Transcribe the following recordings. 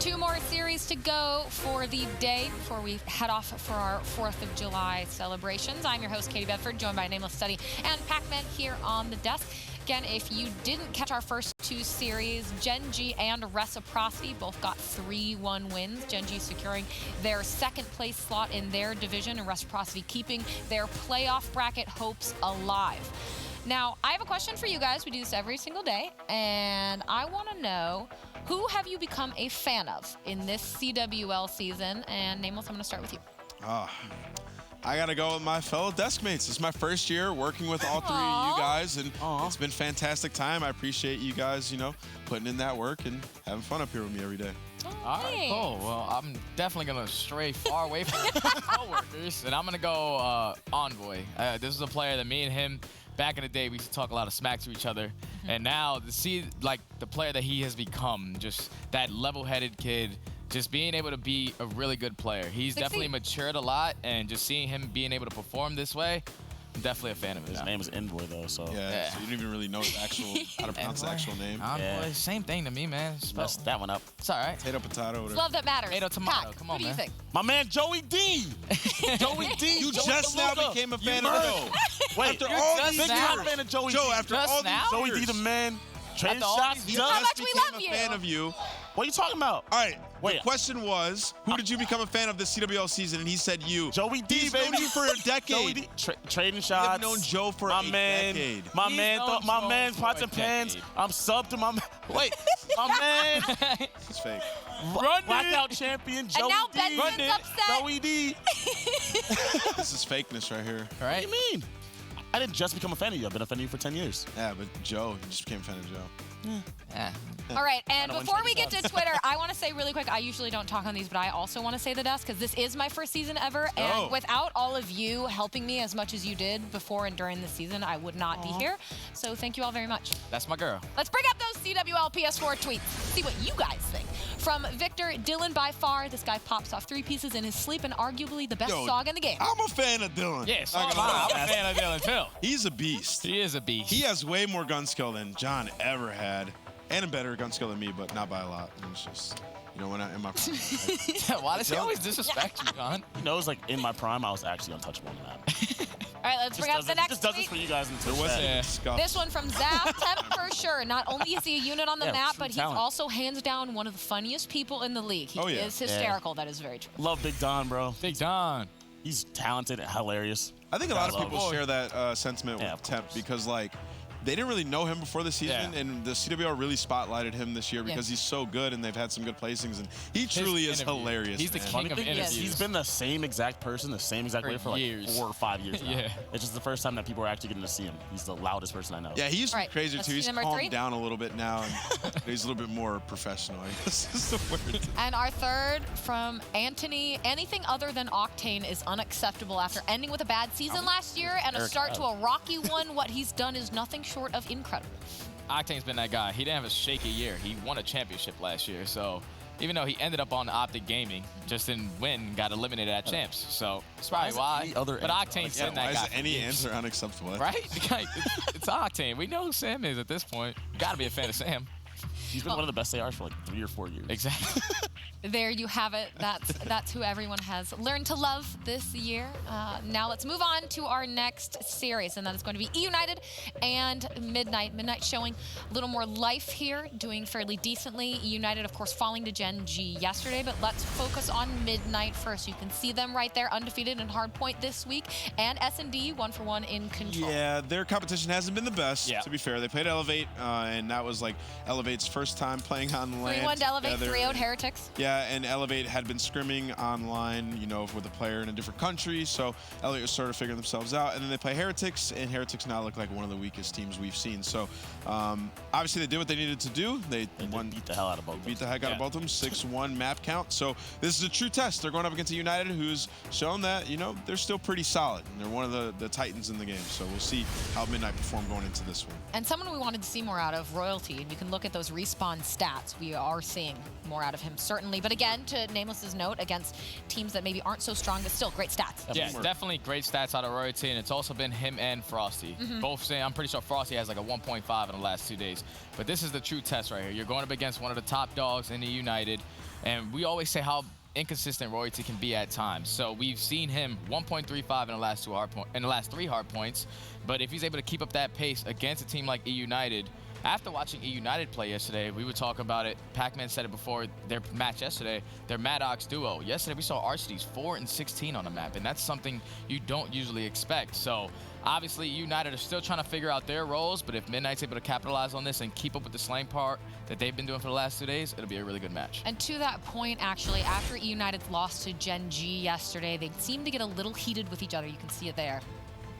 2 more series to go for the day before we head off for our 4th of July celebrations. I'm your host, Katie Bedford, joined by Nameless Study and Pac-Man here on the desk. Again, if you didn't catch our first 2 series, Gen G and Reciprocity both got 3-1 wins. Gen G securing their 2nd place slot in their division, and Reciprocity keeping their playoff bracket hopes alive. Now, I have a question for you guys. We do this every single day, and I want to know, who have you become a fan of in this CWL season? And Nameless, I'm going to start with you. I got to go with my fellow desk mates. This is my first year working with all 3 of you guys, and it's been a fantastic time. I appreciate you guys, putting in that work and having fun up here with me every day. All right, cool. Well, I'm definitely going to stray far away from my coworkers, and I'm going to go Envoy. This is a player that me and him, back in the day, we used to talk a lot of smack to each other. And now to see the player that he has become, just that level-headed kid, just being able to be a really good player. He's definitely matured a lot, and just seeing him being able to perform this way, I'm definitely a fan of it. His name is Envoy, though, so. Yeah, so you don't even really know his actual, how to pronounce the actual name. Envoy, same thing to me, man. Messed that one up. It's all right. Potato, potato, whatever. Love that matters. Potato, tomato. Pac, Come on, what do you think? My man, Joey D. Joey D. You just now became a fan of Joe. Wait, after all these years. Fan of Joey Joe, D. after all these Joey D, the man. Trading shots. He How much just we became love a you. fan of you. What are you talking about? All right. Wait. The question was, who did you become a fan of this CWL season? And he said you. Joey D, He's baby. known you for a decade. Joey D. Trading We shots. have known Joe for a decade. My He's man known thought my Joe man's for pots a and pans. decade. I'm subbed to my man. Wait, my man. It's fake. Blackout champion, Joey now D. Benson's upset. Joey D. This is fakeness right here. All right. What do you mean? I didn't just become a fan of you. I've been a fan of you for 10 years. Yeah, but Joe, you just became a fan of Joe. Yeah. All right, and Gotta win before we trading get to Twitter, I want to say really quick, I usually don't talk on these, but I also want to say the desk, because this is my first season ever, and without all of you helping me as much as you did before and during the season, I would not be here. So thank you all very much. That's my girl. Let's bring up those CWL PS4 tweets, see what you guys think. From Victor, Dylan by far, this guy pops off 3 pieces in his sleep and arguably the best song in the game. I'm a fan of Dylan. Yes, Not I'm gonna lie. a fan of Dylan, too. He's a beast. He is a beast. He has way more gun skill than John ever had. And a better gun skill than me, but not by a lot. And it's just, when I'm in my prime. Why does he always disrespect you, John? He knows, in my prime, I was actually untouchable on the map. All right, let's bring up the next Just does tweet. this for you guys in the What's This one from Zaf, Temp for sure. Not only is he a unit on the map, but he's talent. also hands down one of the funniest people in the league. He is hysterical. That is very true. Love Big Don, bro. Big Don. He's talented and hilarious. I think a lot of love people him. share that sentiment with Temp because, they didn't really know him before the season, and the CWL really spotlighted him this year because he's so good, and they've had some good placings, and he truly is hilarious. He's the king of interviews. He's been the same exact person, the same exact way for years. 4 or 5 years now. Yeah. It's just the first time that people are actually getting to see him. He's the loudest person I know. Yeah, he's Right, crazy let's too. see He's number calmed 3. down a little bit now, and he's a little bit more professional, I guess is the word. And our third from Anthony, anything other than Octane is unacceptable after ending with a bad season last year and a start to a rocky one. What he's done is nothing short of incredible. Octane's been that guy. He didn't have a shaky year. He won a championship last year, so even though he ended up on Optic Gaming, just didn't win, got eliminated at champs. So that's probably why. But Octane's been that guy. Why is any answer unacceptable? Right? It's Octane. We know who Sam is at this point. Got to be a fan of Sam. He's been one of the best ARs for 3 or 4 years. Exactly. There you have it. That's who everyone has learned to love this year. Now let's move on to our next series, and that is going to be eUnited and Midnight. Midnight showing a little more life here, doing fairly decently. eUnited, of course, falling to Gen G yesterday, but let's focus on Midnight first. You can see them right there, undefeated in Hardpoint this week, and S&D 1-for-1 in control. Yeah, their competition hasn't been the best, to be fair. They played Elevate, and that was Elevate's first time playing on land. 3-1 to Elevate, 3-0 Heretics. Yeah, and Elevate had been scrimming online, with a player in a different country, so Elevate was sort of figuring themselves out. And then they play Heretics, and Heretics now look like one of the weakest teams we've seen. So obviously they did what they needed to do. They beat the hell out of both of them. Beat the heck out of both of them, 6-1 map count. So this is a true test. They're going up against eUnited, who's shown that, they're still pretty solid. And they're one of the titans in the game. So we'll see how Midnight perform going into this one. And someone we wanted to see more out of, Royalty. And you can look at those recent respawn stats. We are seeing more out of him, certainly. But again, to Nameless's note, against teams that maybe aren't so strong, but still great stats. Yeah, definitely great stats out of Royalty, and it's also been him and Frosty. Both saying, I'm pretty sure Frosty has like a 1.5 in the last 2 days. But this is the true test right here. You're going up against one of the top dogs in the United, and we always say how inconsistent Royalty can be at times. So we've seen him 1.35 in the last 3 hard points. But if he's able to keep up that pace against a team like eUnited, after watching eUnited play yesterday, we would talk about it. Pac-Man said it before their match yesterday, their Maddox duo. Yesterday we saw Arcedy's 4 and 16 on the map, and that's something you don't usually expect. So obviously eUnited are still trying to figure out their roles, but if Midnight's able to capitalize on this and keep up with the slaying part that they've been doing for the last 2 days, it'll be a really good match. And to that point, actually, after eUnited's loss to Gen G yesterday, they seemed to get a little heated with each other. You can see it there.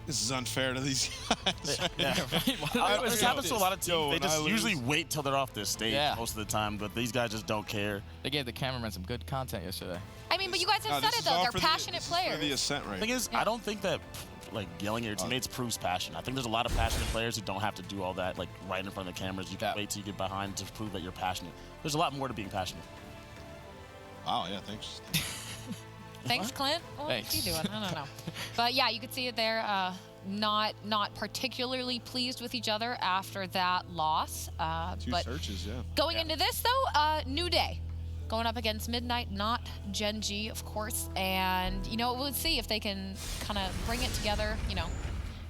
This is unfair to these guys. This happens to a lot of teams. They just usually wait till they're off this stage most of the time, but these guys just don't care. They gave the cameraman some good content yesterday. I mean, but you guys have said it, though. They're passionate players. The ascent, right? The thing is, I don't think that like yelling at your teammates proves passion. I think there's a lot of passionate players who don't have to do all that like right in front of the cameras. You can wait till you get behind to prove that you're passionate. There's a lot more to being passionate. Wow, yeah, thanks. Thanks, Clint. What's he doing? I don't know. But yeah, you could see it there. Not particularly pleased with each other after that loss. Two searches, yeah. Going into this, though, new day. Going up against Midnight, not Gen G, of course. And, you know, we'll see if they can kind of bring it together. You know,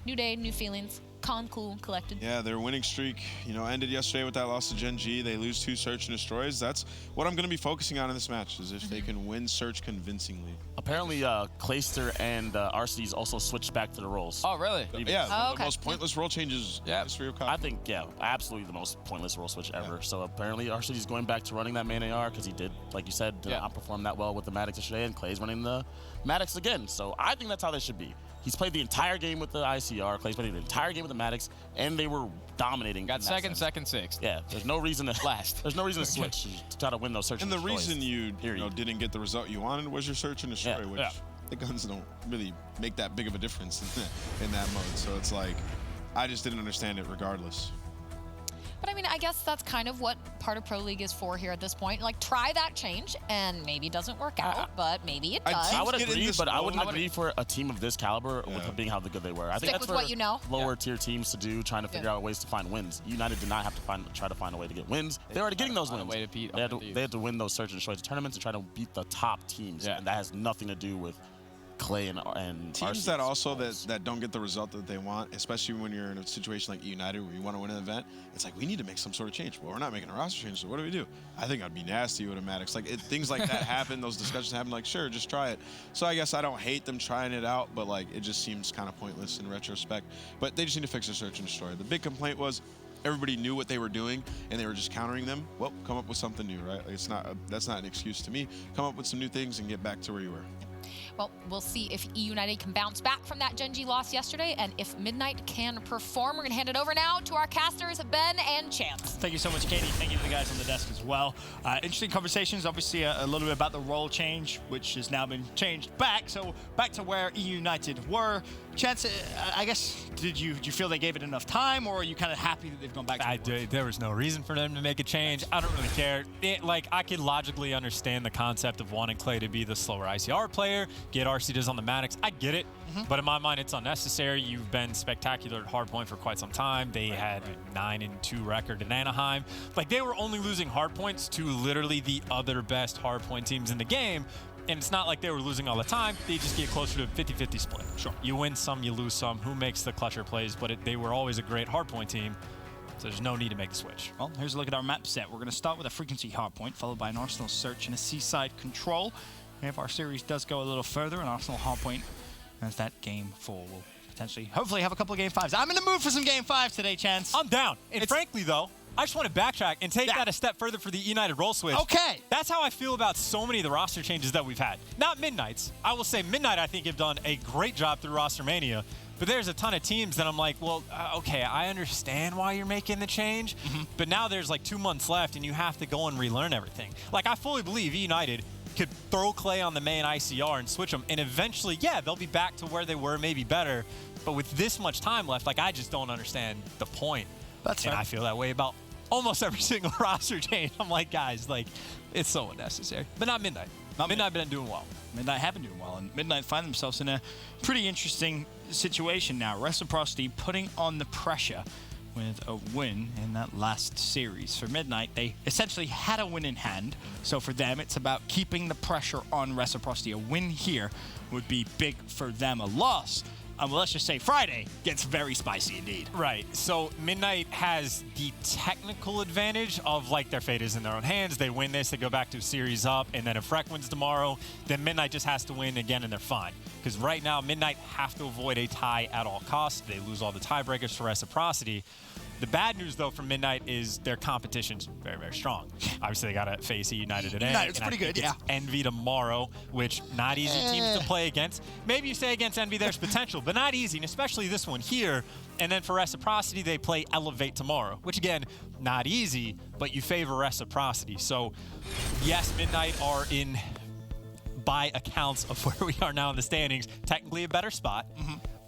new day, new feelings. Calm, cool, collected. Yeah, their winning streak, you know, ended yesterday with that loss to Gen G. They lose 2 search and destroys. That's what I'm going to be focusing on in this match, is if they can win search convincingly. Apparently, Clayster and Arcedy's also switched back to the roles. Oh, really? Yeah, one of the most pointless role changes in the history of COD. I think, yeah, absolutely the most pointless role switch ever. So apparently, Arcedy's going back to running that main AR because he did, like you said, not perform that well with the Maddox yesterday, and Clay's running the Maddox again. So I think that's how they should be. He's played the entire game with the ICR. Clay's played the entire game with the Maddox, and they were dominating. Got second, sixth. Yeah, there's no reason to last. There's no reason to switch to try to win those search and the destroys. reason you didn't get the result you wanted was your search and destroy, which the guns don't really make that big of a difference in that mode. So it's like, I just didn't understand it regardless. But I mean, I guess that's kind of what part of Pro League is for here at this point. Like, try that change, and maybe it doesn't work out, but maybe it does. I would agree, but I wouldn't agree for a team of this caliber with being how good they were. I think that's with what you know. Lower tier teams to do, trying to figure out ways to find wins. United did not have to try to find a way to get wins. They were already getting those wins. They had to win those search and destroy tournaments and try to beat the top teams, and that has nothing to do with Clay and teams that also that don't get the result that they want, especially when you're in a situation like United where you want to win an event. It's like, we need to make some sort of change. Well, we're not making a roster change, so what do we do? I think I'd be nasty with a Maddox. Like, things like that happen. Those discussions happen. Like, sure, just try it. So I guess I don't hate them trying it out, but like, it just seems kind of pointless in retrospect. But they just need to fix their search and destroy. The big complaint was everybody knew what they were doing and they were just countering them. Well, come up with something new, right? Like, that's not an excuse to me. Come up with some new things and get back to where you were. Well, we'll see if eUnited can bounce back from that Gen G loss yesterday, and if Midnight can perform. We're going to hand it over now to our casters, Ben and Chance. Thank you so much, Katie. Thank you to the guys on the desk as well. Interesting conversations, obviously a little bit about the role change, which has now been changed back. So back to where eUnited were. Chance, I guess, did you feel they gave it enough time, or are you kind of happy that they've gone back to there was no reason for them to make a change. I don't really care. I can logically understand the concept of wanting Clay to be the slower ICR player, get RCDs on the Maddox. I get it, but in my mind, it's unnecessary. You've been spectacular at Hardpoint for quite some time. They had a 9-2 record in Anaheim. Like, they were only losing Hardpoints to literally the other best Hardpoint teams in the game. And it's not like they were losing all the time. They just get closer to a 50-50 split. Sure. You win some, you lose some. Who makes the clutcher plays? But they were always a great hardpoint team, so there's no need to make the switch. Well, here's a look at our map set. We're going to start with a frequency hardpoint, followed by an Arsenal search and a Seaside control. And if our series does go a little further, an Arsenal hardpoint, as that game 4 will potentially, hopefully have a couple of game 5s. I'm in the mood for some game 5 today, Chance. I'm down. And frankly, though, I just want to backtrack and take that a step further for the United role switch. Okay. That's how I feel about so many of the roster changes that we've had. Not Midnight's. I will say Midnight, I think, have done a great job through Roster Mania. But there's a ton of teams that I'm like, well, okay, I understand why you're making the change. But now there's like 2 months left, and you have to go and relearn everything. Like, I fully believe United could throw Clay on the main ICR and switch them. And eventually, yeah, they'll be back to where they were, maybe better. But with this much time left, like, I just don't understand the point. That's fair. And I feel that way about almost every single roster change. I'm like, guys, like, it's so unnecessary. But not Midnight. Midnight been doing well. Midnight have been doing well, and Midnight find themselves in a pretty interesting situation now. Reciprocity putting on the pressure with a win in that last series. For Midnight, they essentially had a win in hand, so for them, it's about keeping the pressure on Reciprocity. A win here would be big for them. A loss, well, let's just say Friday, gets very spicy indeed. Right. So Midnight has the technical advantage of, like, their fate is in their own hands. They win this, they go back to a series up, and then if Freck wins tomorrow, then Midnight just has to win again and they're fine. Because right now, Midnight have to avoid a tie at all costs. They lose all the tiebreakers for Reciprocity. The bad news, though, for Midnight is their competition's very, very strong. Obviously, they got to face eUnited today. It's pretty good, yeah. Envy tomorrow, which not easy teams to play against. Maybe you say against Envy there's potential, but not easy, and especially this one here. And then for Reciprocity, they play Elevate tomorrow, which, again, not easy, but you favor Reciprocity. So, yes, Midnight are in, by accounts of where we are now in the standings, technically a better spot.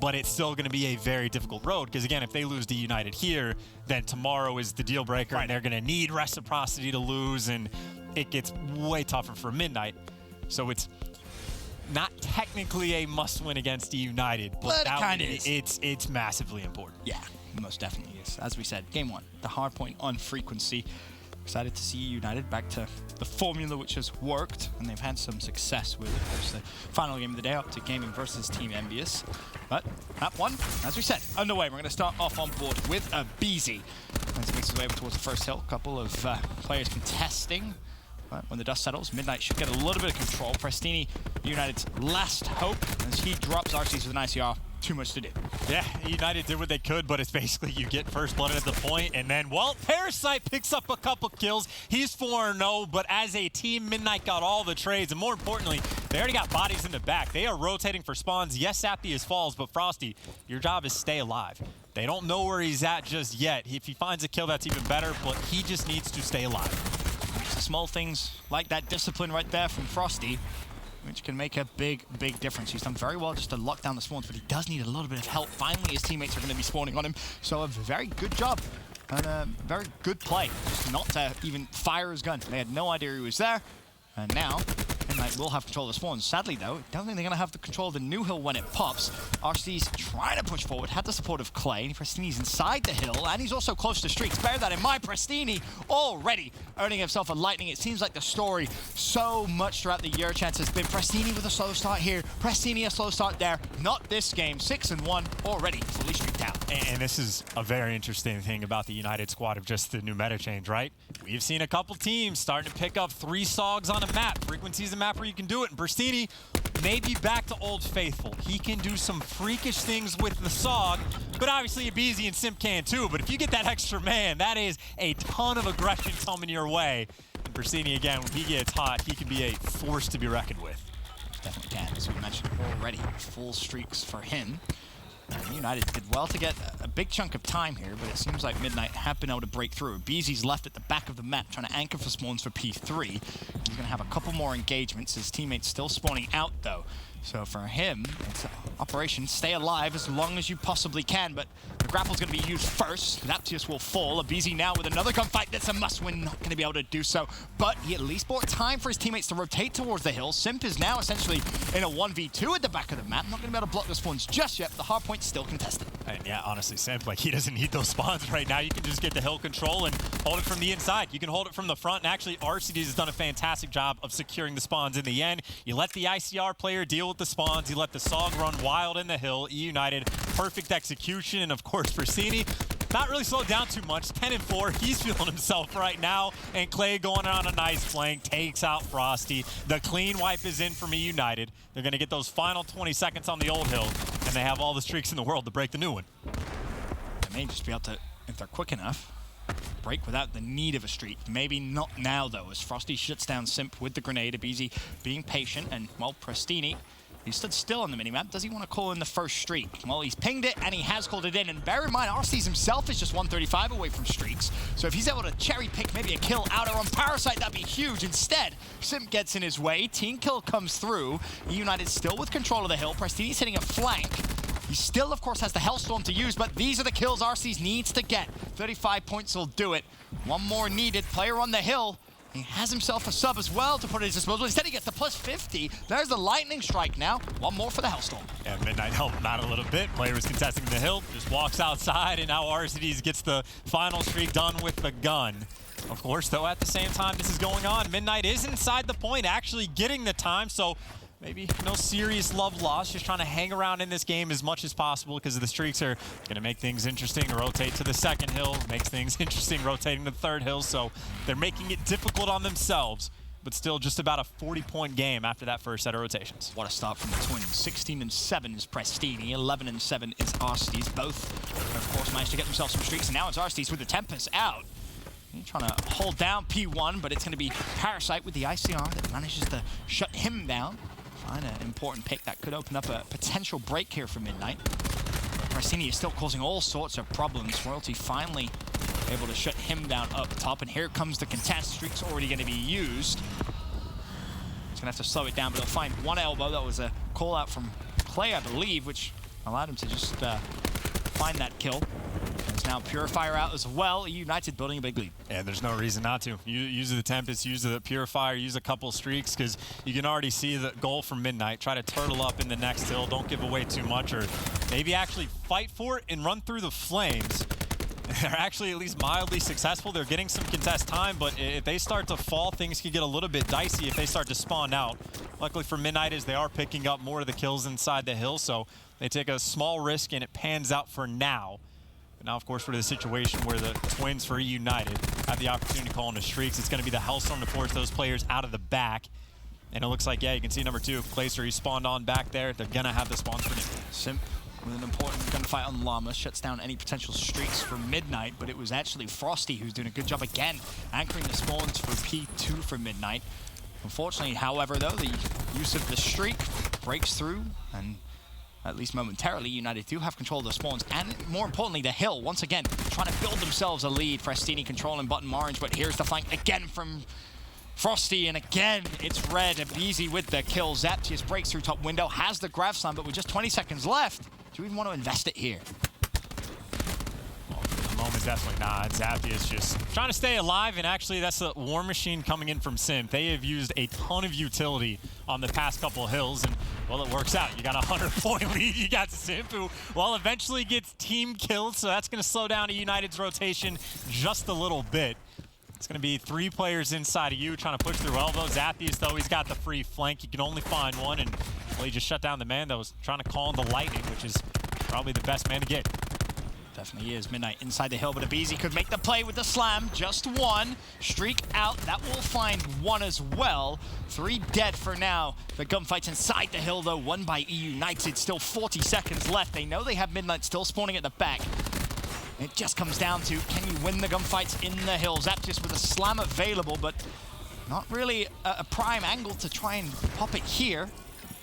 But it's still going to be a very difficult road because, again, if they lose to United here, then tomorrow is the deal breaker, and they're going to need Reciprocity to lose, and it gets way tougher for Midnight. So it's not technically a must-win against eUnited, but it kind of is. It's massively important. Yeah, most definitely is. As we said, game one, the Hardpoint on frequency. Excited to see United back to the formula which has worked, and they've had some success with it. Of course, the final game of the day up to gaming versus Team Envious. But that one, as we said, underway. We're going to start off on board with a BZ. As he makes his way over towards the first hill, a couple of players contesting. But when the dust settles, Midnight should get a little bit of control. Prestini, United's last hope, as he drops RCs with an ICR. Too much to do. Yeah, United did what they could, but it's basically you get first blood at the point, and then, well, Parasite picks up a couple kills. He's 4-0, but as a team, Midnight got all the trades, and more importantly, they already got bodies in the back. They are rotating for spawns. Yes, Appius falls, but Frosty, your job is stay alive. They don't know where he's at just yet. If he finds a kill, that's even better, but he just needs to stay alive. Small things like that discipline right there from Frosty, which can make a big, big difference. He's done very well just to lock down the spawns, but he does need a little bit of help. Finally, his teammates are going to be spawning on him, so a very good job and a very good play, just not to even fire his gun. They had no idea he was there, and now Midnight will have control of the spawns. Sadly, though, I don't think they're going to have the control of the new hill when it pops. RC's trying to push forward, had the support of Clay. Prestini's inside the hill, and he's also close to streaks. Bear that in mind, Prestini already earning himself a lightning. It seems like the story so much throughout the year chance has been Prestini with a slow start here, Prestini a slow start there. Not this game, 6-1 already, fully streaked out. And this is a very interesting thing about the United squad of just the new meta change, right? We've seen a couple teams starting to pick up 3 SOGs on a map. Frequency's a map where you can do it, and Prestini may be back to Old Faithful. He can do some freakish things with the SOG, but obviously Abizi and Simp can too. But if you get that extra man, that is a ton of aggression coming your way. And Prestini, again, when he gets hot, he can be a force to be reckoned with. Definitely can, as we mentioned already. Full streaks for him. United did well to get a big chunk of time here, but it seems like Midnight have been able to break through. Beezy's left at the back of the map trying to anchor for spawns for P3. He's going to have a couple more engagements. His teammates still spawning out, though. So for him, it's Operation Stay Alive as long as you possibly can, but the grapple's going to be used first. Laptius will fall. Abizi now with another gunfight that's a must-win, not going to be able to do so, but he at least bought time for his teammates to rotate towards the hill. Simp is now essentially in a 1v2 at the back of the map. Not going to be able to block the spawns just yet. The hardpoint's still contested. And yeah, honestly, Simp, like, he doesn't need those spawns right now. You can just get the hill control and hold it from the inside. You can hold it from the front, and actually, RCD has done a fantastic job of securing the spawns in the end. You let the ICR player deal with the spawns. You let the SOG run wild in the hill. eUnited, perfect execution, and of course, Prestini, not really slowed down too much. 10-4, he's feeling himself right now, and Clay going on a nice flank, takes out Frosty. The clean wipe is in from eUnited. They're going to get those final 20 seconds on the old hill, and they have all the streaks in the world to break the new one. They may just be able to, if they're quick enough, break without the need of a streak. Maybe not now, though, as Frosty shuts down Simp with the grenade. Abizi being patient, and, well, Prestini, he stood still on the minimap. Does he want to call in the first streak? Well, he's pinged it, and he has called it in. And bear in mind, RC's himself is just 135 away from streaks. So if he's able to cherry pick maybe a kill out or on Parasite, that'd be huge. Instead, Simp gets in his way. Team kill comes through. eUnited still with control of the hill. Prestini's hitting a flank. He still, of course, has the Hellstorm to use, but these are the kills Arcees needs to get. 35 points will do it. One more needed. Player on the hill. He has himself a sub as well to put at his disposal. Instead, he gets the plus 50. There's the lightning strike now. One more for the Hellstorm. Yeah, Midnight helped him out a little bit. Player was contesting the hill, just walks outside, and now RCDs gets the final streak done with the gun. Of course, though, at the same time this is going on, Midnight is inside the point, actually getting the time, so maybe no serious love loss, just trying to hang around in this game as much as possible because the streaks are going to make things interesting. Rotate to the second hill, makes things interesting, rotating to the third hill, so they're making it difficult on themselves, but still just about a 40-point game after that first set of rotations. What a start from the Twins. 16-7 is Prestini, 11-7 is Arcees. Both, of course, managed to get themselves some streaks, and now it's Arcees with the Tempest out. He's trying to hold down P1, but it's going to be Parasite with the ICR that manages to shut him down. Find an important pick that could open up a potential break here for Midnight. Prestini is still causing all sorts of problems. Royalty finally able to shut him down up top, and here comes the contest. Streak's already going to be used. He's going to have to slow it down, but he'll find one elbow. That was a call out from Clay, I believe, which allowed him to just find that kill. There's now Purifier out as well. eUnited building a big lead. And there's no reason not to. Use the Tempest, use the Purifier, use a couple streaks, because you can already see the goal from Midnight. Try to turtle up in the next hill. Don't give away too much, or maybe actually fight for it and run through the flames. They're actually at least mildly successful. They're getting some contest time, but if they start to fall, things could get a little bit dicey if they start to spawn out. Luckily for Midnight is they are picking up more of the kills inside the hill, so they take a small risk and it pans out for now. But now, of course, we're in a situation where the Twins for eUnited have the opportunity to call in the streaks. It's going to be the Hellstorm to force those players out of the back. And it looks like, yeah, you can see number 2, Placer, he spawned on back there. They're going to have the spawns for Midnight. Simp with an important gunfight on Llama, shuts down any potential streaks for Midnight, but it was actually Frosty who's doing a good job again, anchoring the spawns for P2 for Midnight. Unfortunately, however, though, the use of the streak breaks through, and at least momentarily, United do have control of the spawns, and more importantly, the hill, once again, trying to build themselves a lead. Prestini controlling bottom orange, but here's the flank again from Frosty, and again, it's red. Abizi with the kill. Zaptius breaks through top window, has the grab slam, but with just 20 seconds left, do you even want to invest it here? Well, for the moment, definitely not. Zaptius just trying to stay alive, and actually, that's the War Machine coming in from Sim. They have used a ton of utility on the past couple hills, and, well, it works out. You got a 100-point lead. You got Sim, who, well, eventually gets team killed, so that's going to slow down eUnited's rotation just a little bit. It's going to be 3 players inside of you trying to push through elbow. Zappius, though, he's got the free flank. He can only find one, and well, he just shut down the man that was trying to call in the lightning, which is probably the best man to get. Definitely is. Midnight inside the hill, but Abizi could make the play with the slam. Just one. Streak out. That will find one as well. 3 dead for now. The gunfight's inside the hill, though. Won by eUnited. Still 40 seconds left. They know they have Midnight still spawning at the back. It just comes down to, can you win the gunfights in the hills? Zaptius with a slam available, but not really a prime angle to try and pop it here.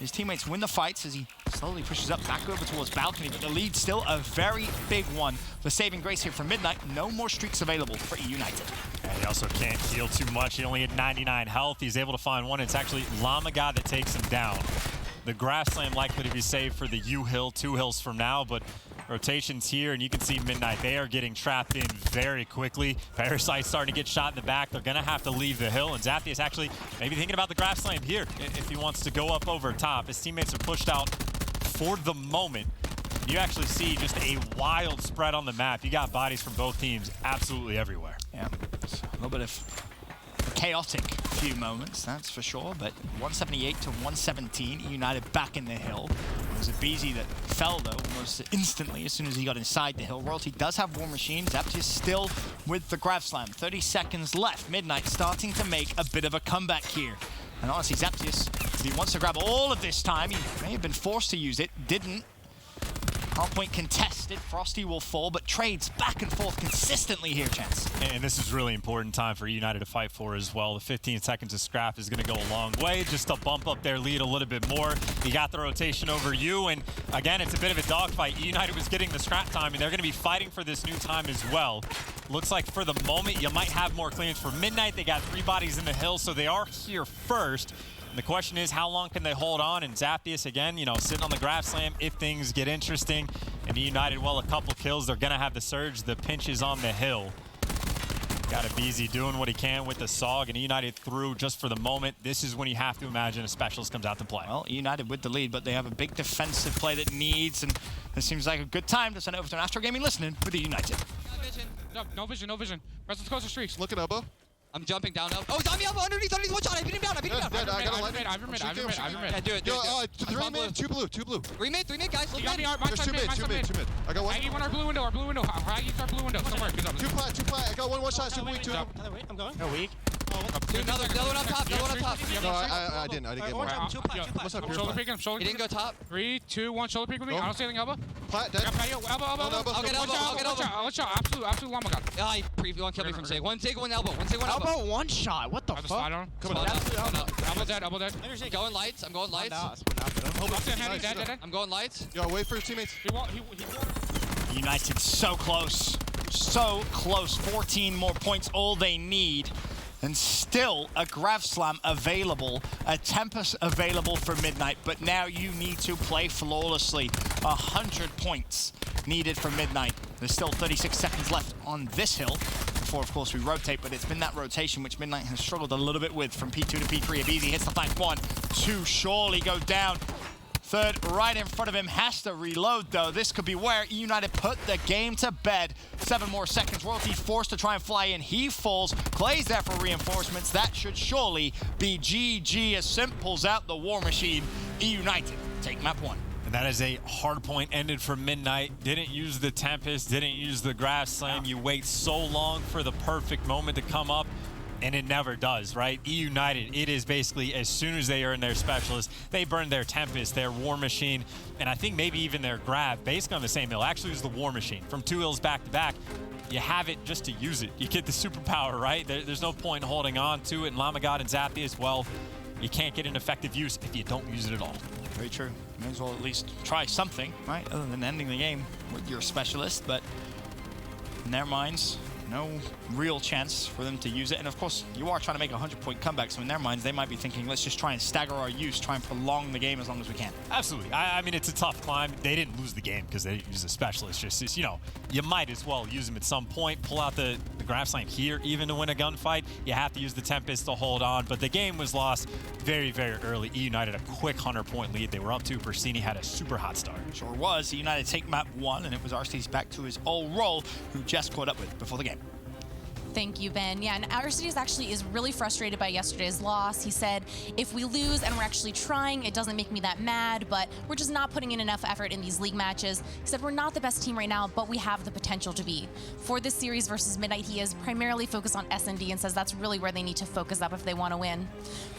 His teammates win the fights as he slowly pushes up back over towards balcony, but the lead's still a very big one. The saving grace here for Midnight. No more streaks available for eUnited. And he also can't heal too much. He only had 99 health. He's able to find one. It's actually Llama God that takes him down. The grass slam likely to be saved for the U hill, 2 hills from now, but rotations here, and you can see Midnight. They are getting trapped in very quickly. Parasite's starting to get shot in the back. They're going to have to leave the hill, and Zaptius actually maybe thinking about the grass slam here if he wants to go up over top. His teammates are pushed out for the moment. You actually see just a wild spread on the map. You got bodies from both teams absolutely everywhere. Yeah, it's a little bit of chaotic few moments, that's for sure, but 178 to 117, eUnited back in the hill. It was Abizi that fell, though, almost instantly as soon as he got inside the hill. Royalty does have War Machine. Zaptius still with the grab slam. 30 seconds left. Midnight starting to make a bit of a comeback here. And honestly, Zaptius, if he wants to grab all of this time, he may have been forced to use it, didn't. Hardpoint contested. Frosty will fall, but trades back and forth consistently here, Chance. And this is really important time for eUnited to fight for as well. The 15 seconds of scrap is going to go a long way just to bump up their lead a little bit more. You got the rotation over you, and again, it's a bit of a dogfight. eUnited was getting the scrap time, and they're going to be fighting for this new time as well. Looks like for the moment, you might have more clearance for Midnight. They got 3 bodies in the hill, so they are here first. And the question is, how long can they hold on? And Zaphius, again, you know, sitting on the graph slam if things get interesting. And eUnited, well, a couple kills, they're going to have the surge. The pinch is on the hill. Got a BZ doing what he can with the SOG, and eUnited through just for the moment. This is when you have to imagine a specialist comes out to play. Well, eUnited with the lead, but they have a big defensive play that needs, and this seems like a good time to send it over to an Astro Gaming listening with eUnited. No vision, no vision. Presence closer streaks. Look at elbow. I'm jumping down. Oh, he's on me, elbow, underneath, one shot. I beat him down, I got a lightning. Yeah, do it. Yo, 3 mid, 2 blue, 2 blue. 3 mid, guys. He got me, There's 2 mid, 2 mid. I got one. Aggie won our blue window, Aggie's our blue window. Somewhere, good job. 2 plat. I got one shot, super weak, 2. I'm going. No weak. Another one up top, No, I didn't get more. What's up, shoulder peek, He didn't go top. 3, 2, 1, shoulder peek with me. I don't see anything elbow. Plat, dead. Elbow. I'll get elbow. Let's shot. Absolute llama got. Ah, he one killed me from Zig. One Zig, one elbow. Elbow, one shot. What the fuck? Come on. Elbow dead. I'm going lights. I'm going lights. Yo, wait for your teammates. United so close. So close. 14 more points, all they need. And still a Grav Slam available, a Tempest available for Midnight, but now you need to play flawlessly. 100 points needed for Midnight. There's still 36 seconds left on this hill before, of course, we rotate, but it's been that rotation which Midnight has struggled a little bit with from P2 to P3. Abizi hits the flank, 1, 2, surely go down. Third, right in front of him, has to reload though. This could be where eUnited put the game to bed. 7 more seconds, Royalty forced to try and fly in. He falls, Clay's there for reinforcements. That should surely be GG as Simp pulls out the War Machine. eUnited take map 1. And that is a hard point ended for Midnight. Didn't use the Tempest, didn't use the Grav Slam. You wait so long for the perfect moment to come up, and it never does, right? eUnited, it is basically as soon as they earn their specialist, they burn their Tempest, their War Machine, and I think maybe even their Grav, basically on the same hill. Actually, it was the War Machine from 2 hills back to back. You have it just to use it. You get the superpower, right? There's no point in holding on to it. And Lamagod and Zaphius, well, you can't get an effective use if you don't use it at all. Very true. May as well at least try something, right? Other than ending the game with your specialist, but in their minds, no real chance for them to use it. And of course, you are trying to make a 100-point comeback, so in their minds, they might be thinking, let's just try and stagger our use, try and prolong the game as long as we can. Absolutely. I mean, it's a tough climb. They didn't lose the game because they didn't use a specialist. Just, you know, you might as well use them at some point, pull out the Grav Slam here, even to win a gunfight. You have to use the Tempest to hold on, but the game was lost very, very early. eUnited a quick 100-point lead. They were up 2. Persini had a super hot start. Sure was. eUnited take map 1, and it was Arceus back to his old role, who Jess caught up with before the game. Thank you, Ben. Yeah, and Aristides actually is really frustrated by yesterday's loss. He said, if we lose and we're actually trying, it doesn't make me that mad, but we're just not putting in enough effort in these league matches. He said, we're not the best team right now, but we have the potential to be. For this series versus Midnight, he is primarily focused on S&D and says that's really where they need to focus up if they want to win.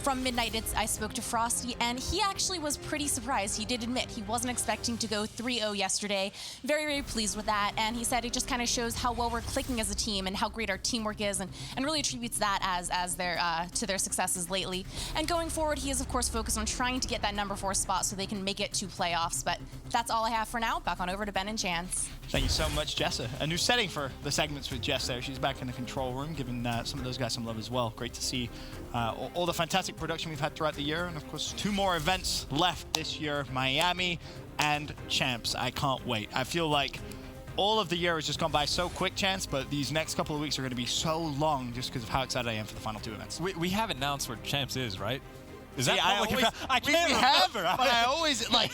From Midnight, I spoke to Frosty, and he actually was pretty surprised. He did admit he wasn't expecting to go 3-0 yesterday. Very, very pleased with that, and he said it just kind of shows how well we're clicking as a team and how great our teamwork is, and really attributes that as their to their successes lately. And going forward, he is of course focused on trying to get that number 4 spot so they can make it to playoffs. But that's all I have for now. Back on over to Ben and Chance. Thank you so much, Jessa. A new setting for the segments with Jess there. She's back in the control room, giving some of those guys some love as well. Great to see all the fantastic production we've had throughout the year. And of course, 2 more events left this year, Miami and Champs. I can't wait. I feel like all of the year has just gone by so quick, Chance, but these next couple of weeks are going to be so long just because of how excited I am for the final 2 events. We haven't announced where Champs is, right? Is that I can't remember. But I always, like,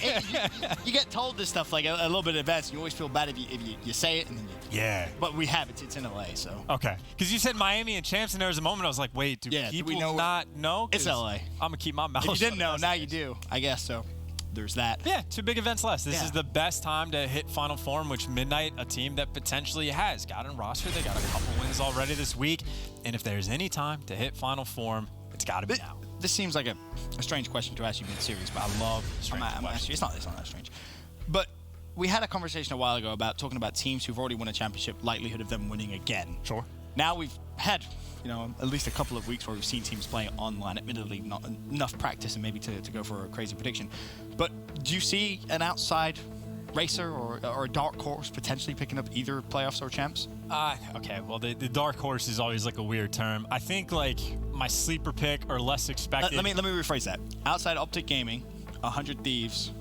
you get told this stuff, like, a little bit in advance, and you always feel bad if you say it, and then yeah. But we have it. It's in LA, so. Okay. Because you said Miami and Champs, and there was a moment I was like, wait, do people not know? It's LA. I'm going to keep my mouth shut. If you didn't know, now you do. I guess so. There's that. Yeah, 2 big events less. This is the best time to hit Final Form, which Midnight, a team that potentially has got in roster. They got a couple wins already this week. And if there's any time to hit Final Form, it's got to be now. This seems like a strange question to ask you mid-series, but I love strange questions. It's not that strange. But we had a conversation a while ago about talking about teams who've already won a championship, likelihood of them winning again. Sure. Now we've had, at least a couple of weeks where we've seen teams playing online, admittedly not enough practice and maybe to go for a crazy prediction. But do you see an outside racer or a dark horse potentially picking up either playoffs or champs? Okay, well, the dark horse is always like a weird term. I think like my sleeper pick or less expected. Let me rephrase that. Outside Optic Gaming, 100 Thieves,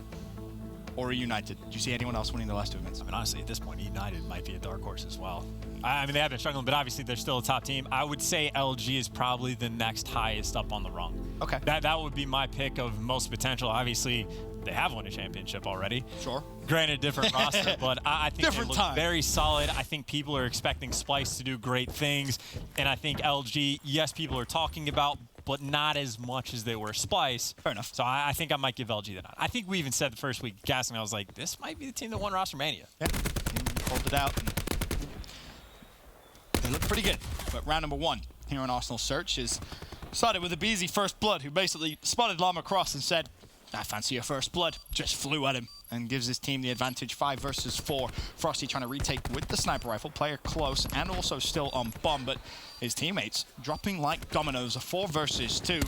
or eUnited. Do you see anyone else winning the last 2 events? I mean, honestly, at this point, eUnited might be a dark horse as well. I mean, they have been struggling, but obviously they're still a top team. I would say LG is probably the next highest up on the rung. Okay. That would be my pick of most potential. Obviously, they have won a championship already. Sure. Granted, different roster, but I think Different they look time. very solid. I think people are expecting Splice to do great things, and I think LG, yes, people are talking about, but not as much as they were Splice. Fair enough. So I think I might give LG the nod. I think we even said the first week casting, I was like, this might be the team that won Roster Mania. Yeah. Pulled it out. They look pretty good. But round number 1 here on Arsenal Search is started with a Beezy First Blood, who basically spotted Llama Cross and said, I fancy your First Blood. Just flew at him and gives his team the advantage. 5 versus 4. Frosty trying to retake with the sniper rifle. Player close and also still on bomb, but his teammates dropping like dominoes. A 4 versus 2.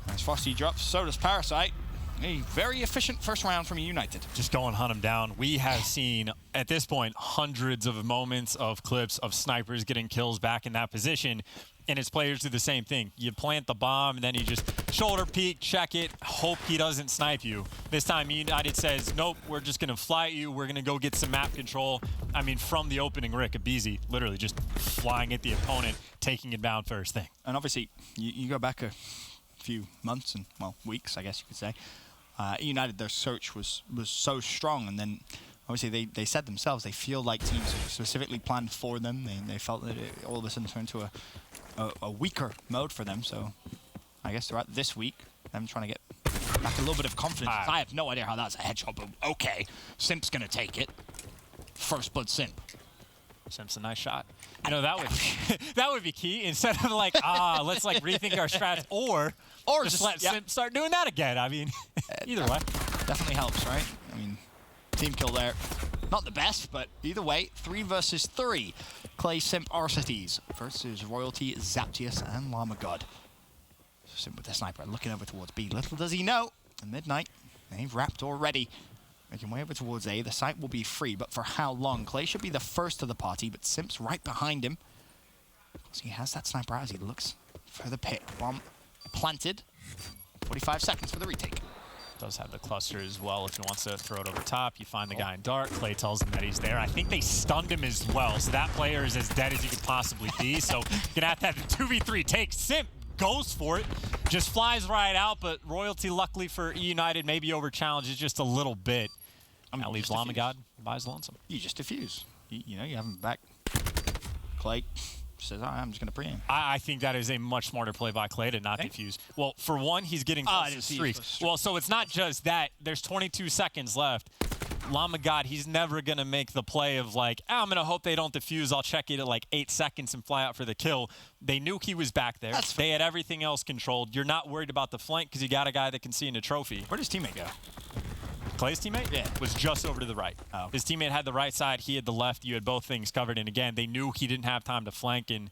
As Frosty drops, so does Parasite. A very efficient first round from eUnited. Just go and hunt him down. We have seen, at this point, hundreds of moments of clips of snipers getting kills back in that position, and his players do the same thing. You plant the bomb, and then you just shoulder peek, check it, hope he doesn't snipe you. This time, eUnited says, nope, we're just going to fly at you. We're going to go get some map control. I mean, from the opening Rick, Abizi literally just flying at the opponent, taking it down first thing. And obviously, you go back a few months and, well, weeks, I guess you could say. eUnited, their search was so strong, and then obviously they said themselves they feel like teams specifically planned for them. They felt that it all of a sudden turned to a weaker mode for them. So I guess throughout this week, them trying to get back a little bit of confidence. I have no idea how that's a headshot, but okay, Simp's gonna take it. First blood Simp. Simp's a nice shot. I know that would that would be key. Instead of like, let's like rethink our strats, or just let Simp start doing that again. I mean, either way. Definitely helps, right? I mean, team kill there. Not the best, but either way, 3 versus 3. Clay, Simp, Arcites versus Royalty, Zaptius, and Llama God. Simp with the sniper looking over towards B. Little does he know, at midnight, they've wrapped already. Making way over towards A. The site will be free, but for how long? Clay should be the first to the party, but Simp's right behind him. Because he has that sniper as he looks for the pit. Bomb planted. 45 seconds for the retake. Does have the cluster as well if he wants to throw it over top. You find the guy in dark. Clay tells him that he's there. I think they stunned him as well, so that player is as dead as he could possibly be. So you're going to have the 2v3 take. Simp goes for it, just flies right out, but Royalty, luckily for eUnited, maybe over challenges just a little bit. That leaves Llama God buys lonesome. You just defuse. You know, you have him back. Clay says, I'm just going to pre-aim. I think that is a much smarter play by Clay to not defuse. Well, for one, he's getting close to streaks. Well, so it's not just that. There's 22 seconds left. Llama God, he's never going to make the play of like, I'm going to hope they don't defuse. I'll check it at like 8 seconds and fly out for the kill. They knew he was back there. They had everything else controlled. You're not worried about the flank because you got a guy that can see in the trophy. Where does teammate go? Clay's teammate? Yeah. Was just over to the right. Oh. His teammate had the right side. He had the left. You had both things covered. And again, they knew he didn't have time to flank. And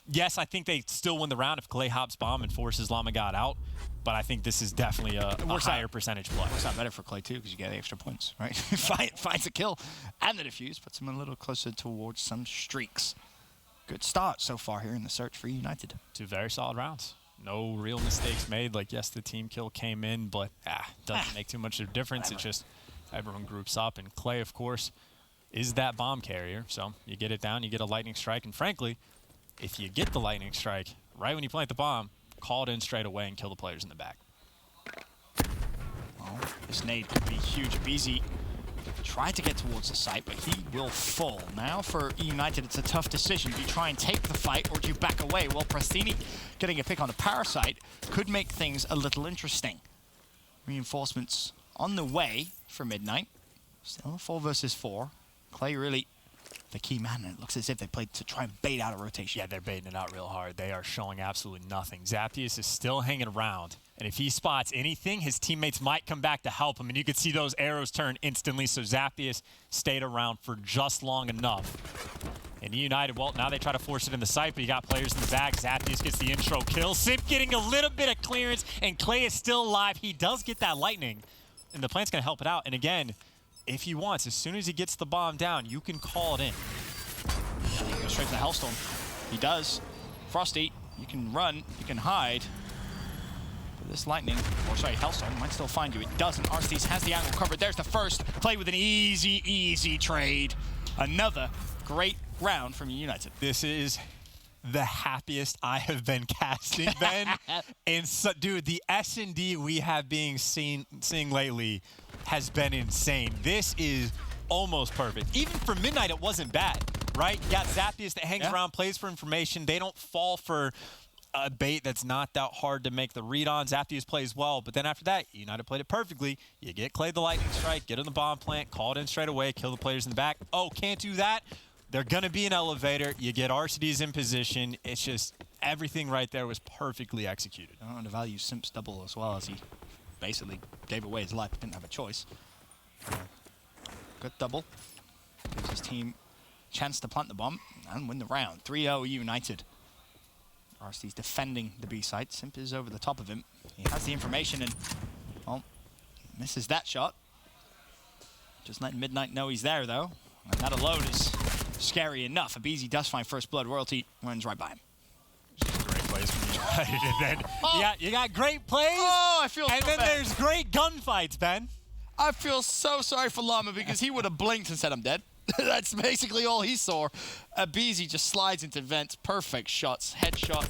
yes, I think they still win the round if Clay hops bomb and forces Llama God out. But I think this is definitely a higher percentage play. Works out better for Clay, too, because you get the extra points, right? Finds a kill and the defuse, puts him a little closer towards some streaks. Good start so far here in the search for eUnited. 2 very solid rounds. No real mistakes made. Like, yes, the team kill came in, but doesn't make too much of a difference. It's just everyone groups up. And Clay, of course, is that bomb carrier. So you get it down, you get a lightning strike. And frankly, if you get the lightning strike right when you plant the bomb, call it in straight away and kill the players in the back. Well, this nade could be huge. Beezy tried to get towards the site, but he will fall. Now for eUnited, it's a tough decision. Do you try and take the fight, or do you back away? Well, Prastini getting a pick on the Parasite could make things a little interesting. Reinforcements on the way for midnight. Still 4 versus 4. Clay really the key man, and it looks as if they played to try and bait out a rotation. Yeah, they're baiting it out real hard. They are showing absolutely nothing. Zaptius is still hanging around, and if he spots anything, his teammates might come back to help him, and you could see those arrows turn instantly, so Zaptius stayed around for just long enough. And eUnited, well, now they try to force it in the site, but you got players in the back. Zaptius gets the intro kill. Simp getting a little bit of clearance, and Clay is still alive. He does get that lightning, and the plant's going to help it out. And again, if he wants, as soon as he gets the bomb down, you can call it in. He goes straight to the Hellstorm. He does. Frosty You can run, you can hide. But this lightning, or sorry, Hellstorm might still find you. It doesn't. Arcees has the angle covered. There's the first. Play with an easy trade. Another great round from eUnited. This is the happiest I have been casting, Ben. And so, dude, the S&D we have been seeing lately has been insane. This is almost perfect. Even for Midnight, it wasn't bad, right? You got Zappius that hangs around, plays for information. They don't fall for a bait that's not that hard to make the read on. Zappius plays well, but then after that, United played it perfectly. You get Clay the Lightning Strike, get in the bomb plant, call it in straight away, kill the players in the back. Oh, can't do that? They're going to be an elevator. You get RCDs in position. It's just everything right there was perfectly executed. I don't undervalue Simp's double as well, as he basically gave away his life. Didn't have a choice. Good double. Gives his team a chance to plant the bomb and win the round. 3-0 United. RCD's defending the B site. Simp is over the top of him. He has the information and, well, misses that shot. Just letting Midnight know he's there, though. And that alone is scary enough. Abizi does find first blood. Royalty runs right by him. Great plays from United. And then you got great plays. Oh, I feel and so then bad. there's great gunfights, Ben. I feel so sorry for Llama because he would have blinked and said, I'm dead. That's basically all he saw. Abizi just slides into vents. Perfect shots. Headshot.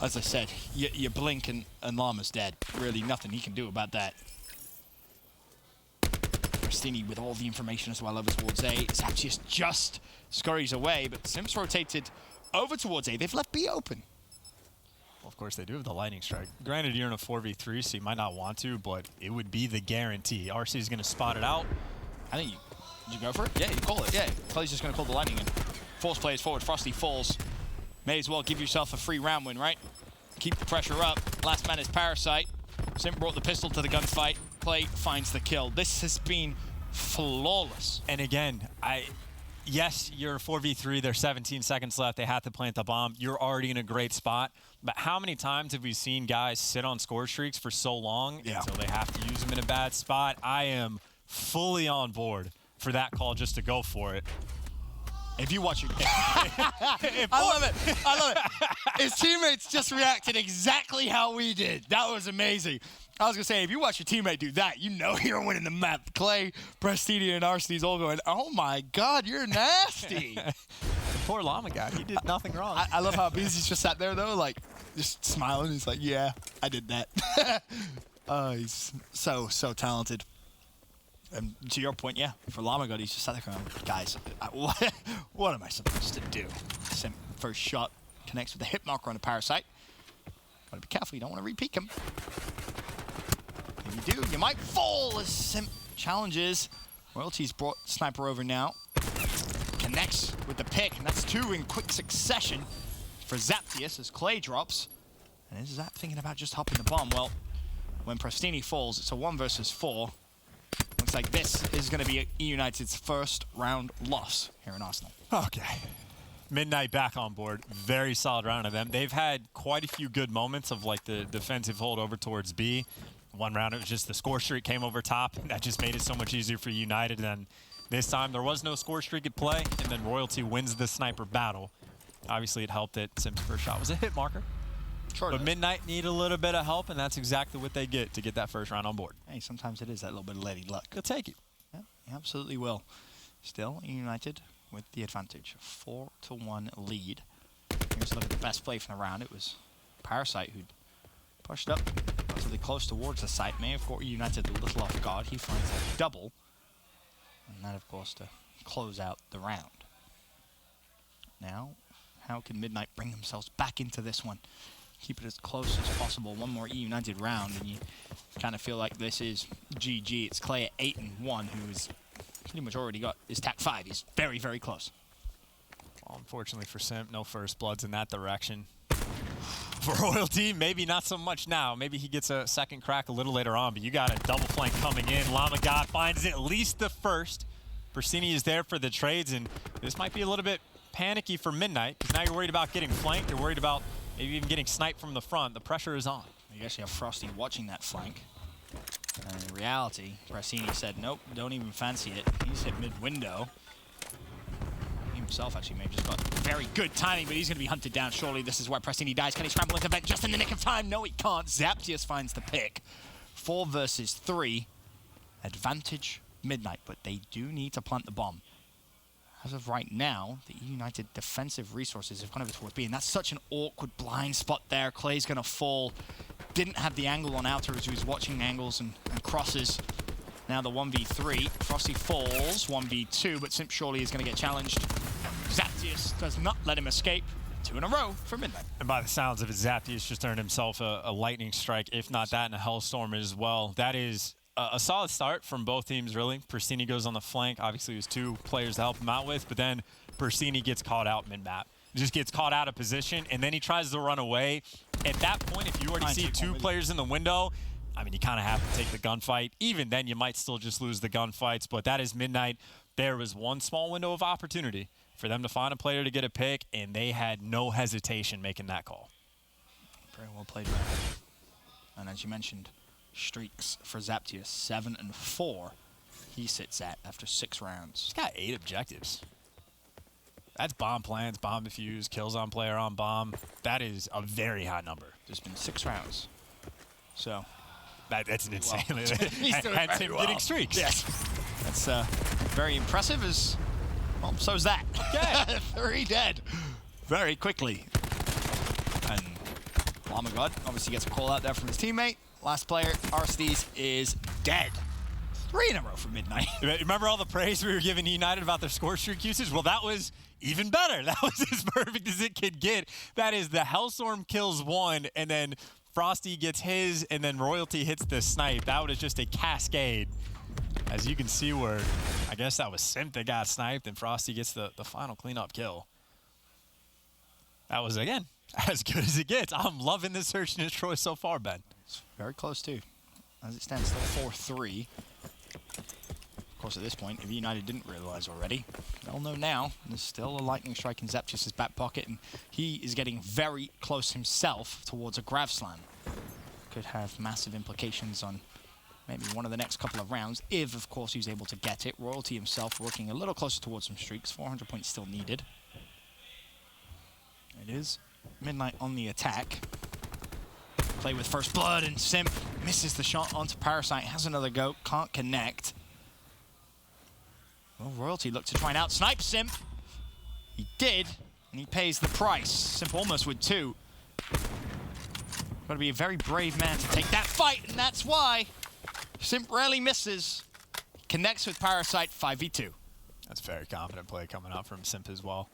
As I said, you blink and Llama's dead. Really nothing he can do about that. Pristini with all the information as well over towards A. Zaptius just scurries away, but Sims rotated over towards A. They've left B open. Well, of course, they do have the Lightning Strike. Granted, you're in a 4v3, so you might not want to, but it would be the guarantee. RC is going to spot it out. I think did you go for it? Yeah, you call it. Yeah, Clay's just going to call the Lightning in. Force players forward. Frosty falls. May as well give yourself a free round win, right? Keep the pressure up. Last man is Parasite. Sim brought the pistol to the gunfight. Clay finds the kill. This has been flawless. And again, yes, you're 4v3. There's 17 seconds left. They have to plant the bomb. You're already in a great spot. But how many times have we seen guys sit on score streaks for so long until they have to use them in a bad spot? I am fully on board for that call just to go for it. If you watch it, I love it. I love it. His teammates just reacted exactly how we did. That was amazing. I was going to say, if you watch your teammate do that, you know you're winning the map. Clay, Prestini, and Arcene's all going, oh my God, you're nasty. Poor Llama guy. He did nothing wrong. I love how Beasley's just sat there, though, like, just smiling. He's like, yeah, I did that. He's so talented. And to your point, yeah, for Llama God, he's just sat there going, guys, what am I supposed to do? Simp, first shot connects with the hit marker on the Parasite. Gotta be careful, you don't want to re-peek him. If you do, you might fall as Simp challenges. Royalty's brought Sniper over now. Connects with the pick, and that's two in quick succession for Zaptius as Clay drops. And is Zap thinking about just hopping the bomb? Well, when Prestini falls, it's a 1 versus 4. Looks like this is going to be eUnited's first round loss here in Arsenal. Okay. Midnight back on board. Very solid round of them. They've had quite a few good moments of like the defensive hold over towards B. One round, it was just the score streak came over top. That just made it so much easier for United. And this time, there was no score streak at play, and then Royalty wins the sniper battle. Obviously, it helped that Sim's first shot was a hit marker. Sure but Midnight need a little bit of help, and that's exactly what they get to get that first round on board. Hey, sometimes it is that little bit of lady luck. They'll take it. Yeah, you absolutely will. Still, United with the advantage. 4-1 lead. Here's a look at the best play from the round. It was Parasite who pushed up relatively close towards the site. May have caught United a little off guard. He finds a double. And that, of course, to close out the round. Now, how can Midnight bring themselves back into this one? Keep it as close as possible. One more eUnited round, and you kind of feel like this is GG. It's Clay at 8-1, who's pretty much already got his TAC 5. He's very, very close. Well, unfortunately for Simp, no first bloods in that direction. For Royalty, maybe not so much now. Maybe he gets a second crack a little later on, but you got a double flank coming in. Llama God finds at least the first. Persini is there for the trades, and this might be a little bit panicky for Midnight, because now you're worried about getting flanked. You're worried about maybe even getting sniped from the front. The pressure is on. You actually have Frosty watching that flank. And in reality, Prestini said, nope, don't even fancy it. He's hit mid-window. He himself actually may have just got very good timing, but he's going to be hunted down. Surely this is where Prestini dies. Can he scramble into vent just in the nick of time? No, he can't. Zaptius finds the pick. 4 versus 3. Advantage Midnight, but they do need to plant the bomb. As of right now, the eUnited defensive resources have gone over towards B, and that's such an awkward blind spot there. Clay's going to fall. Didn't have the angle on outer as he was watching angles and crosses. Now the 1v3. Frosty falls, 1v2, but Simp surely is going to get challenged. Zaptius does not let him escape. 2 in a row for Midnight. And by the sounds of it, Zaptius just earned himself a lightning strike, if not that, and a Hellstorm as well. That is a solid start from both teams, really. Persini goes on the flank. Obviously, there's 2 players to help him out with, but then Persini gets caught out mid-map. Just gets caught out of position, and then he tries to run away. At that point, if you already see 2 players in the window, I mean, you kind of have to take the gunfight. Even then, you might still just lose the gunfights, but that is Midnight. There was one small window of opportunity for them to find a player to get a pick, and they had no hesitation making that call. Very well played, man. And as you mentioned, streaks for Zaptius, 7 and 4. He sits at after 6 rounds. He's got 8 objectives. That's bomb plans, bomb defuse, kills on player on bomb. That is a very high number. There's been 6 rounds. So that's insane. He's doing and very well. getting streaks. Yes. That's very impressive as, well, so's that. Okay. 3 dead very quickly. And Llama God obviously gets a call out there from his teammate. Last player, Aristides, is dead. 3 in a row for Midnight. Remember all the praise we were giving eUnited about their score streak usage? Well, that was even better. That was as perfect as it could get. That is the Hellstorm kills 1, and then Frosty gets his, and then Royalty hits the snipe. That was just a cascade. As you can see where, I guess that was Simp that got sniped, and Frosty gets the final cleanup kill. That was, again, as good as it gets. I'm loving this search and destroy so far, Ben. It's very close, too. As it stands, still 4-3. Of course, at this point, if eUnited didn't realize already, they'll know now. There's still a lightning strike in Zaptius' back pocket, and he is getting very close himself towards a Grav Slam. Could have massive implications on maybe one of the next couple of rounds, if, of course, he's able to get it. Royalty himself working a little closer towards some streaks. 400 points still needed. It is Midnight on the attack. Play with First Blood, and Simp misses the shot onto Parasite. Has another go, can't connect. Well, Royalty looked to try and out-snipe Simp. He did, and he pays the price. Simp almost with 2. Got to be a very brave man to take that fight, and that's why Simp rarely misses. He connects with Parasite, 5v2. That's very confident play coming out from Simp as well.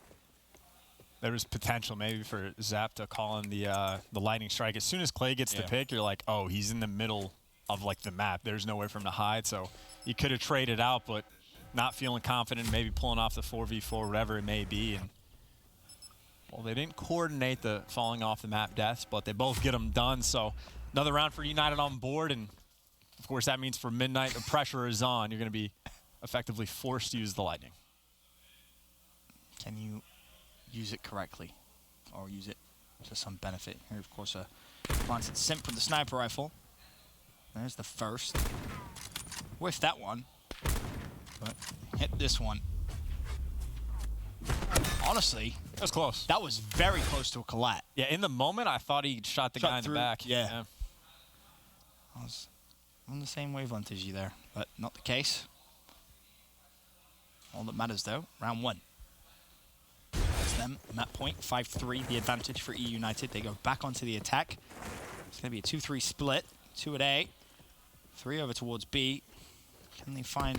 There was potential maybe for Zap to call in the lightning strike. As soon as Clay gets the pick, you're like, oh, he's in the middle of like the map. There's no way for him to hide, so you could have traded out, but not feeling confident, maybe pulling off the 4v4, whatever it may be. And well, they didn't coordinate the falling off the map deaths, but they both get them done. So another round for eUnited on board, and of course that means for Midnight, the pressure is on. You're going to be effectively forced to use the lightning. Can you use it correctly, or use it to some benefit? Here, of course, planted Simp with the sniper rifle. There's the first. Whiffed that one, but hit this one. Honestly, that was close. That was very close to a collat. Yeah, in the moment, I thought he shot the guy in the back. Yeah. I was on the same wavelength as you there, but not the case. All that matters, though, round 1. That's them, map point, 5-3, the advantage for eUnited. They go back onto the attack. It's going to be a 2-3 split. 2 at A, 3 over towards B. Can they find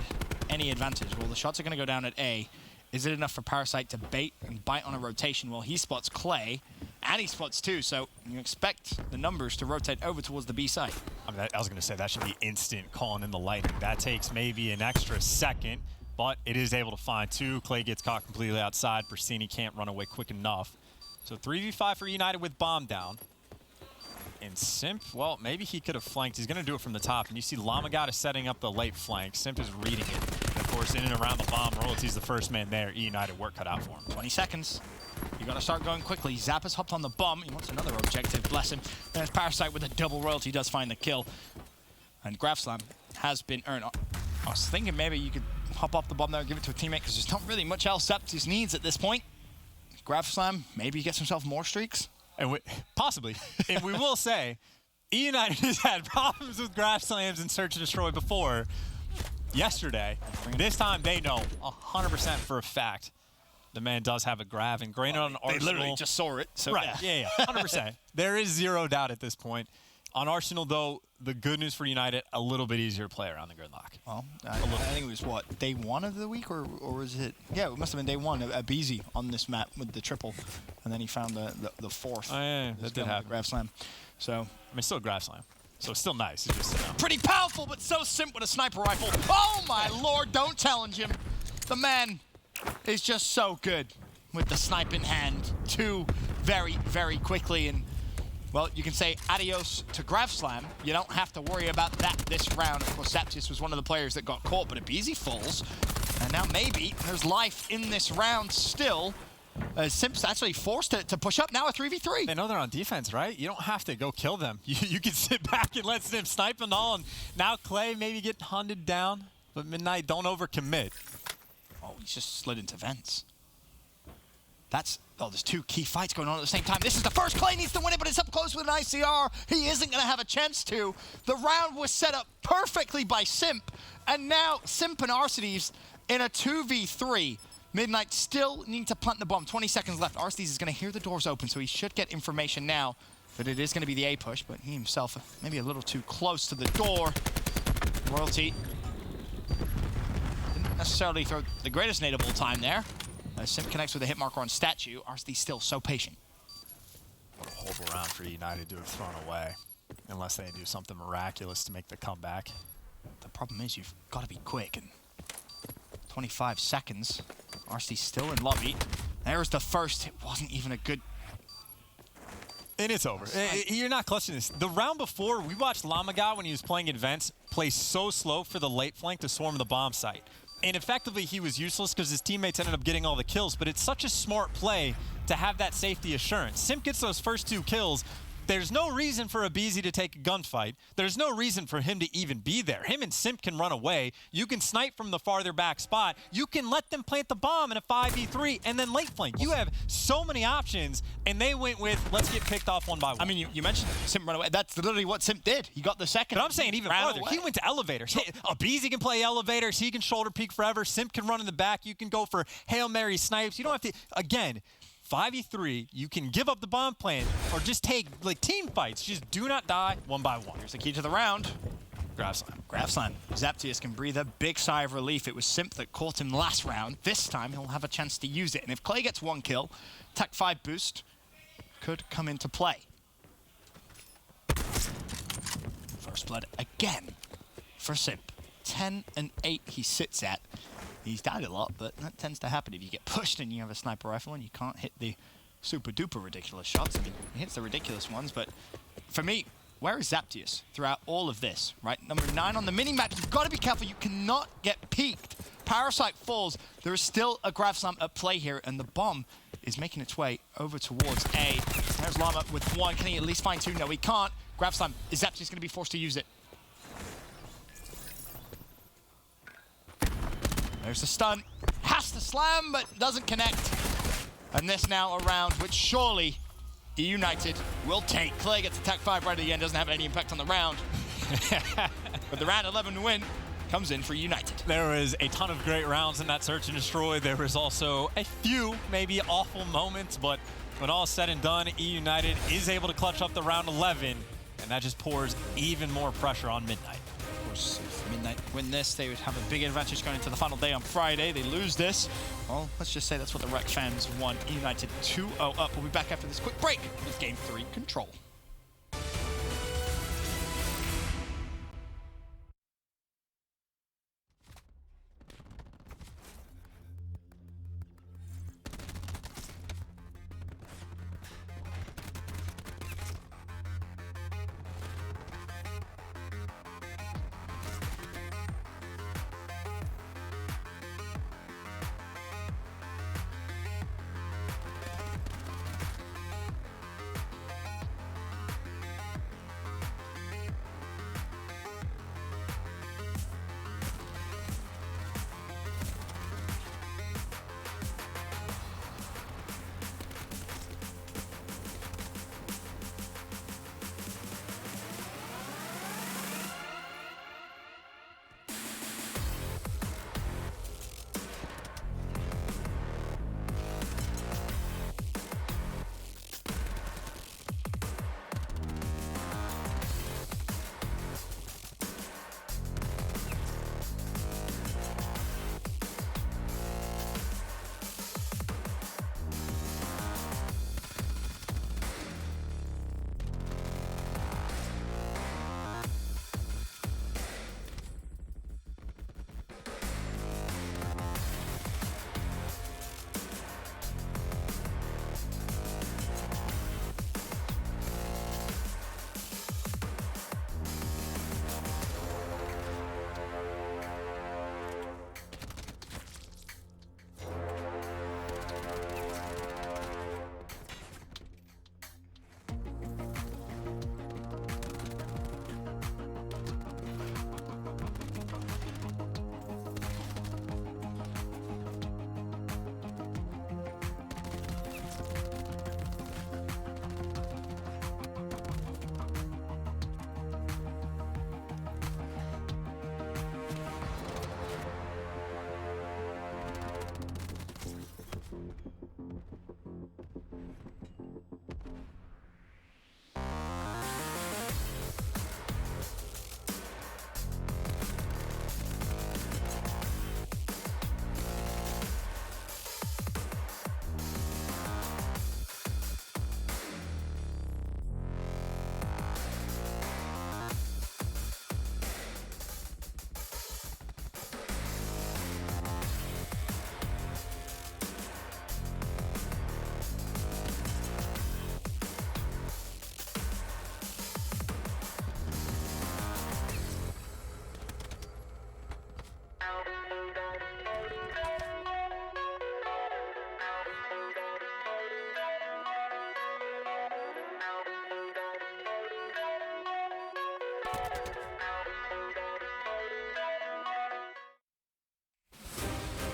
any advantage? Well, the shots are going to go down at A. Is it enough for Parasite to bait and bite on a rotation? Well, he spots Clay, and he spots 2, so you expect the numbers to rotate over towards the B side. I was going to say that should be instant calling in the lightning. That takes maybe an extra second, but it is able to find 2. Clay gets caught completely outside. Persini can't run away quick enough. So 3v5 for eUnited with bomb down. And Simp, well, maybe he could have flanked. He's going to do it from the top. And you see Lamagata is setting up the late flank. Simp is reading it. And of course, in and around the bomb, Royalty's the first man there. eUnited work cut out for him. 20 seconds. You got to start going quickly. Zappa's hopped on the bomb. He wants another objective. Bless him. There's Parasite with a double. Royalty does find the kill. And Grav Slam has been earned. I was thinking maybe you could hop off the bomb there and give it to a teammate because there's not really much else Zaptius needs at this point. Grab Slam, maybe he gets himself more streaks. And possibly. And we will say, eUnited has had problems with grab slams and search and destroy before. Yesterday, this time they know 100% for a fact the man does have a grab. And granted on Arsenal, they literally just saw it. So right, yeah, 100%. There is zero doubt at this point. On Arsenal, though, the good news for United, a little bit easier to play around the gridlock. Well, I think it was, what, day 1 of the week? Or was it? Yeah, it must have been day 1 at BZ on this map with the triple. And then he found the fourth. Oh, yeah, that did happen. Grab Slam. So, I mean, still a grab slam. So it's still nice. It's just pretty powerful, but so simp with a sniper rifle. Oh, my Lord, don't challenge him. The man is just so good with the snipe in hand. 2 very, very quickly. And, well, you can say adios to Grab Slam. You don't have to worry about that this round. Of course, Zaptius was one of the players that got caught, but Abizi falls. And now maybe there's life in this round still. Simp's actually forced to push up now a 3v3. They know they're on defense, right? You don't have to go kill them. You can sit back and let Simp snipe and all. And now Clay maybe get hunted down, but Midnight don't overcommit. Oh, he's just slid into vents. There's 2 key fights going on at the same time. This is the first. Clay needs to win it, but it's up close with an ICR. He isn't going to have a chance to. The round was set up perfectly by Simp, and now Simp and Arcides in a 2v3. Midnight still need to plant the bomb. 20 seconds left. Arcides is going to hear the doors open, so he should get information now that it is going to be the A push, but he himself maybe a little too close to the door. Royalty didn't necessarily throw the greatest nade of all time there. Simp connects with a hit marker on statue. Arcides still so patient. What a horrible round for United to have thrown away, unless they do something miraculous to make the comeback. The problem is you've got to be quick, and 25 seconds. Arcides still in lobby. There's the first. It wasn't even a good... And it's over. You're not clutching this. The round before, we watched Lamaga when he was playing Advance play so slow for the late flank to swarm the bomb site. And effectively, he was useless because his teammates ended up getting all the kills, but it's such a smart play to have that safety assurance. Simp gets those first 2 kills. There's no reason for Abizi to take a gunfight. There's no reason for him to even be there. Him and Simp can run away. You can snipe from the farther back spot. You can let them plant the bomb in a 5v3 and then late flank. You have so many options, and they went with, let's get picked off one by one. I mean, you mentioned Simp run away. That's literally what Simp did. He got the second. But I'm saying even farther. He went to elevators. Abizi can play elevators. He can shoulder peek forever. Simp can run in the back. You can go for Hail Mary snipes. You don't have to, again, 5v3, you can give up the bomb plant or just take like team fights. Just do not die one by one. Here's the key to the round. Grab Slam. Grab Slam. Zaptius can breathe a big sigh of relief. It was Simp that caught him last round. This time he'll have a chance to use it. And if Clay gets 1 kill, Tech 5 boost could come into play. First blood again for Simp. 10 and 8 he sits at. He's died a lot, but that tends to happen if you get pushed and you have a sniper rifle and you can't hit the super duper ridiculous shots. I mean, he hits the ridiculous ones, but for me, where is Zaptius throughout all of this, right? Number 9 on the mini-map. You've got to be careful. You cannot get peeked. Parasite falls. There is still a Grab Slam at play here, and the bomb is making its way over towards A. There's Llama with 1. Can he at least find 2? No, he can't. Grab Slam. Is Zaptius going to be forced to use it? There's the stun. Has to slam, but doesn't connect. And this now a round which surely eUnited will take. Clay gets attack 5 right at the end. Doesn't have any impact on the round. But the round 11 to win comes in for United. There was a ton of great rounds in that search and destroy. There was also a few maybe awful moments, but when all is said and done, eUnited is able to clutch up the round 11, and that just pours even more pressure on Midnight. Of course, if Midnight win this, they would have a big advantage going into the final day on Friday. They lose this, well, let's just say that's what the Rec fans won. eUnited 2-0 up. We'll be back after this quick break with Game 3 Control.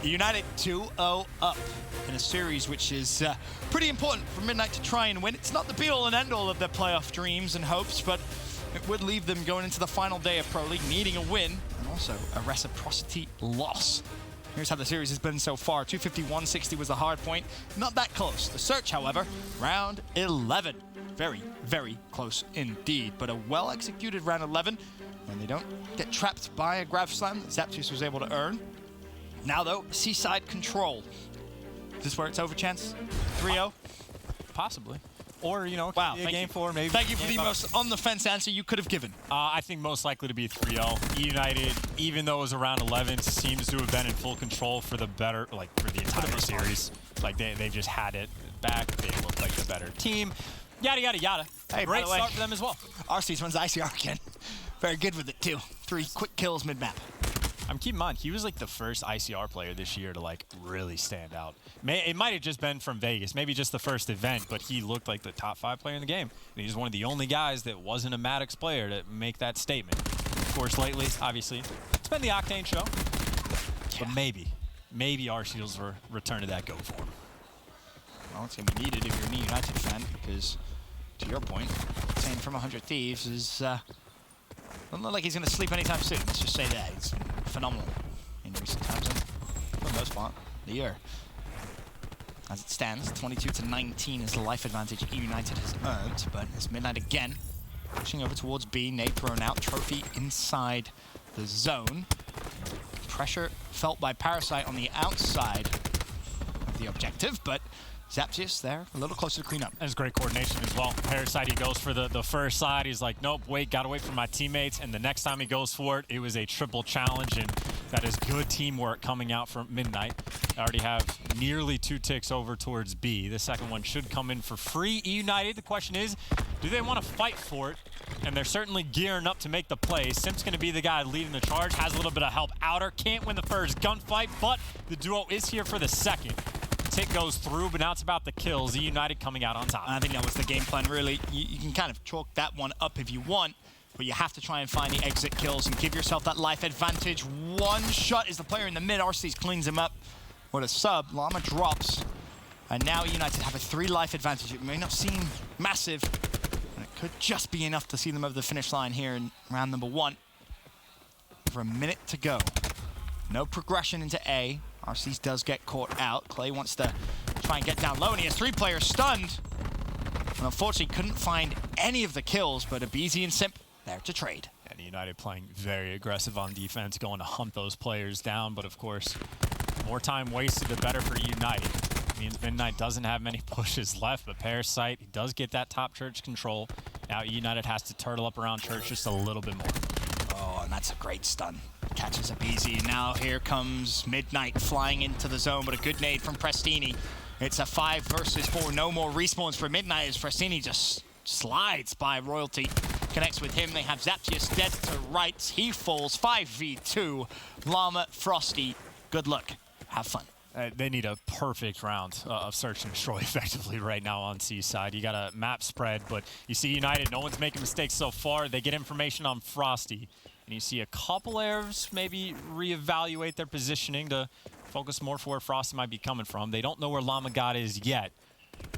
United 2-0 up in a series which is pretty important for Midnight to try and win. It's not the be-all and end-all of their playoff dreams and hopes, but it would leave them going into the final day of Pro League needing a win and also a reciprocity loss. Here's how the series has been so far. 250-160 was the hard point. Not that close. The search, however, round 11. Very, very close indeed, but a well-executed round 11, and they don't get trapped by a grab slam that Zaptius was able to earn. Now, though, Seaside control. Is this where it's over, Chance? 3-0? Possibly. Or, you know, wow, game 4, maybe. Thank you for the most on-the-fence answer you could have given. I think most likely to be 3-0. United, even though it was around 11, seems to have been in full control for the better, like, for the entire series. Like, they just had it back. They looked like the better team. Yada, yada, yada. Hey, great start for them as well. RC's runs ICR again. Very good with it, too. 3 quick kills mid-map. I'm keeping in mind, he was like the first ICR player this year to like really stand out. It might have just been from Vegas, maybe just the first event, but he looked like the top 5 player in the game. And he's one of the only guys that wasn't a Maddox player to make that statement. Of course, lately, obviously, it's been the Octane show. But maybe RC's will return to that go form. Well, it's going to be needed if you're an eUnited fan, because, to your point, 10 from 100 Thieves is, doesn't look like he's going to sleep anytime soon. Let's just say that. He's phenomenal in recent times, and for the most part, the year. As it stands, 22-19 is the life advantage eUnited has earned, but it's Midnight again. Pushing over towards B, Nate thrown out, Trophy inside the zone. Pressure felt by Parasite on the outside of the objective, but Zaptius there, a little closer to clean up. That's great coordination as well. Parasite, he goes for the first side. He's like, nope, wait, gotta wait for my teammates. And the next time he goes for it, it was a triple challenge, and that is good teamwork coming out from Midnight. I already have nearly 2 ticks over towards B. The second one should come in for free. eUnited, the question is, do they want to fight for it? And they're certainly gearing up to make the play. Simp's going to be the guy leading the charge, has a little bit of help. Outer can't win the first gunfight, but the duo is here for the second. Tick goes through, but now it's about the kills. eUnited coming out on top. I think that was the game plan, really. You can kind of chalk that one up if you want, but you have to try and find the exit kills and give yourself that life advantage. One shot is the player in the mid. RC's cleans him up with a sub. Llama drops, and now eUnited have a 3 life advantage. It may not seem massive, but it could just be enough to see them over the finish line here in round number 1. For a minute to go. No progression into A. RC's does get caught out. Clay wants to try and get down low, and he has 3 players stunned. And unfortunately, couldn't find any of the kills, but Abizi and Simp there to trade. And United playing very aggressive on defense, going to hunt those players down. But of course, more time wasted, the better for United. It means Midnight doesn't have many pushes left, but Parasite, he does get that top church control. Now United has to turtle up around church just a little bit more. Oh, and that's a great stun. Catches up easy, and now here comes Midnight flying into the zone, but a good nade from Prestini. It's a 5 versus 4, no more respawns for Midnight as Prestini just slides by Royalty. Connects with him, they have Zaptius dead to rights. He falls 5v2. Llama, Frosty, good luck. Have fun. They need a perfect round of search and destroy effectively right now on Seaside. You got a map spread, but you see United, no one's making mistakes so far. They get information on Frosty. And you see a couple Arabs maybe reevaluate their positioning to focus more for where Frosty might be coming from. They don't know where Llama God is yet.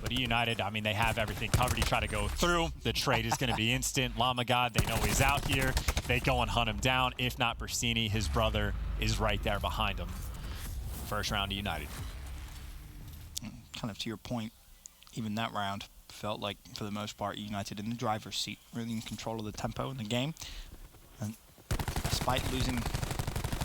But eUnited, I mean, they have everything covered. You try to go through. The trade is going to be instant. Llama God, they know he's out here. They go and hunt him down. If not Prestini, his brother is right there behind him. First round eUnited. Kind of to your point, even that round felt like, for the most part, eUnited in the driver's seat, really in control of the tempo in the game. And despite losing the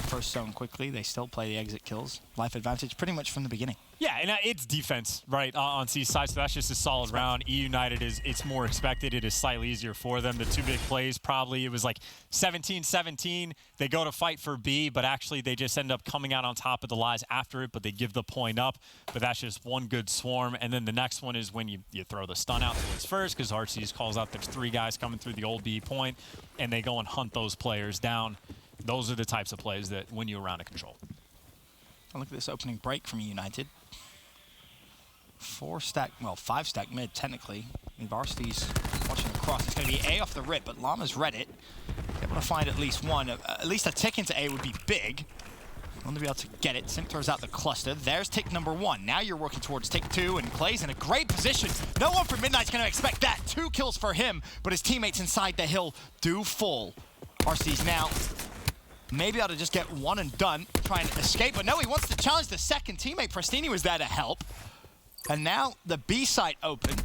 first zone quickly, they still play the exit kills. Life advantage pretty much from the beginning. Yeah, and it's defense, right, on Seaside, so that's just a solid round. eUnited, it's more expected. It is slightly easier for them. The 2 big plays, probably, it was like 17-17. They go to fight for B, but actually they just end up coming out on top of the lies after it, but they give the point up. But that's just one good swarm. And then the next one is when you throw the stun out towards first, because Arcee's calls out there's 3 guys coming through the old B point, and they go and hunt those players down. Those are the types of plays that win you a round of control. And look at this opening break from eUnited. 5 stack mid, technically. Varsity's watching the cross. It's going to be A off the rip, but Llama's read it. Able to find at least one. At least a tick into A would be big. Want to be able to get it. Sim throws out the cluster. There's tick number 1. Now you're working towards tick 2, and Clay's in a great position. No one from Midnight's going to expect that. 2 kills for him, but his teammates inside the hill do fall. RC's now maybe ought to just get one and done, try and escape, but no, he wants to challenge the second teammate. Prestini was there to help. And now the B site open.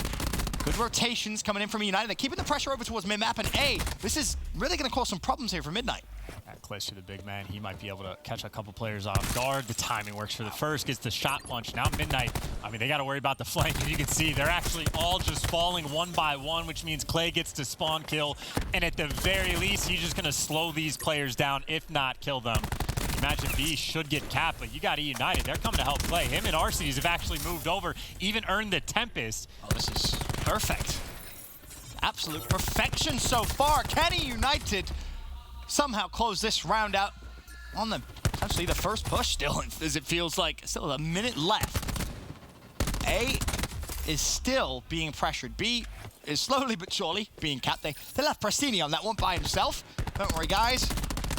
Good rotations coming in from United. They're keeping the pressure over towards mid-map and A. This is really going to cause some problems here for Midnight. Close to the big man, he might be able to catch a couple players off guard. The timing works for the first, gets the shot punch. Now Midnight, I mean, they got to worry about the flank. As you can see, they're actually all just falling one by one, which means Clay gets to spawn kill. And at the very least, he's just going to slow these players down, if not kill them. Imagine B should get capped, but you got eUnited. They're coming to help Clay. Him and RCs have actually moved over, even earned the Tempest. Oh, this is perfect. Absolute perfection so far. Can eUnited somehow close this round out on the essentially the first push still, as it feels like still a minute left. A is still being pressured. B is slowly but surely being capped. They left Prestini on that one by himself. Don't worry, guys.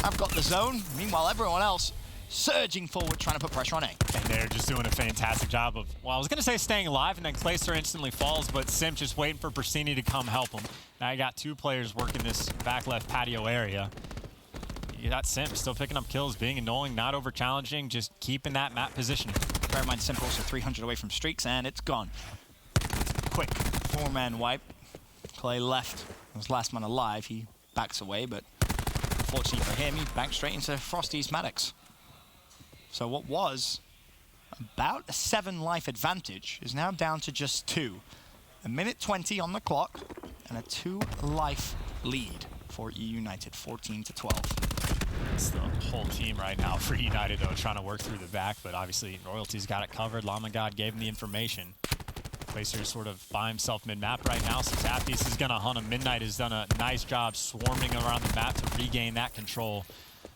I've got the zone. Meanwhile, everyone else surging forward, trying to put pressure on A. And they're just doing a fantastic job of, well, I was going to say staying alive, and then Clayster instantly falls, but Sim just waiting for Prestini to come help him. Now you got 2 players working this back left patio area. You got Sim still picking up kills, being annoying, not over challenging, just keeping that map positioning. Bear in mind, Sim also 300 away from streaks, and it's gone. Quick 4-man wipe. Clay left. Was last man alive. He backs away, but unfortunately for him, he backed straight into Frosty's Maddox. So what was about a 7 life advantage is now down to just 2. A minute 20 on the clock, and a 2 life lead for eUnited, 14-12. It's the whole team right now for United, though, trying to work through the back, but obviously Royalty's got it covered. Llama God gave him the information. Placer sort of by himself mid-map right now, so Tappies is going to hunt him. Midnight has done a nice job swarming around the map to regain that control.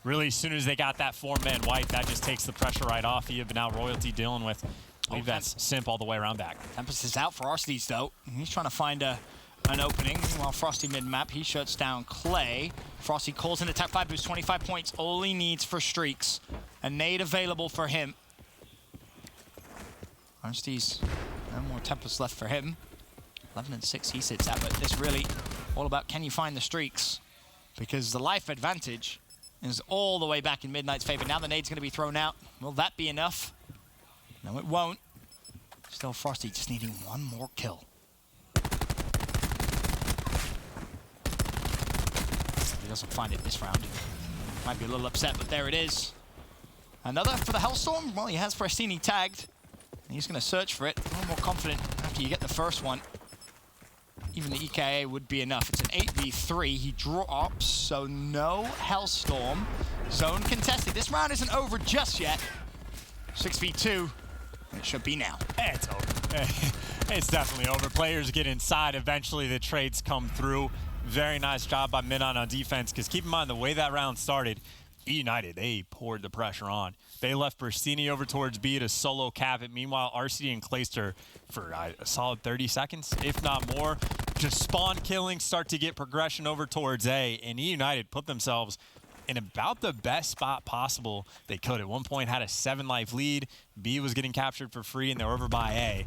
Really, as soon as they got that 4-man wipe, that just takes the pressure right off you, but now Royalty dealing with, I believe that's Simp all the way around back. Tempest is out for Arcedes, though. He's trying to find an opening. Meanwhile, Frosty mid-map, he shuts down Clay. Frosty calls in attack 5 boost, 25 points, all he needs for streaks. A nade available for him. Arcedes, no more Tempest left for him. 11-6 he sits at, but this really all about can you find the streaks? Because the life advantage is all the way back in Midnight's favor. Now the nade's going to be thrown out. Will that be enough? No, it won't. Still Frosty just needing one more kill. He doesn't find it this round. Might be a little upset, but there it is. Another for the Hellstorm. Well, he has Prestini tagged. He's going to search for it. A little more confident after you get the first one. Even the EKA would be enough. It's an 8v3. He drops, so no Hellstorm. Zone contested. This round isn't over just yet. 6v2. It should be now. It's over. It's definitely over. Players get inside. Eventually, the trades come through. Very nice job by Midnight on defense, because keep in mind the way that round started, eUnited, they poured the pressure on. They left Prestini over towards B to solo cap it. Meanwhile, RCD and Clayster for a solid 30 seconds, if not more, just spawn killing, start to get progression over towards A, and eUnited put themselves in about the best spot possible they could. At one point had a 7-life lead. B was getting captured for free, and they're over by A.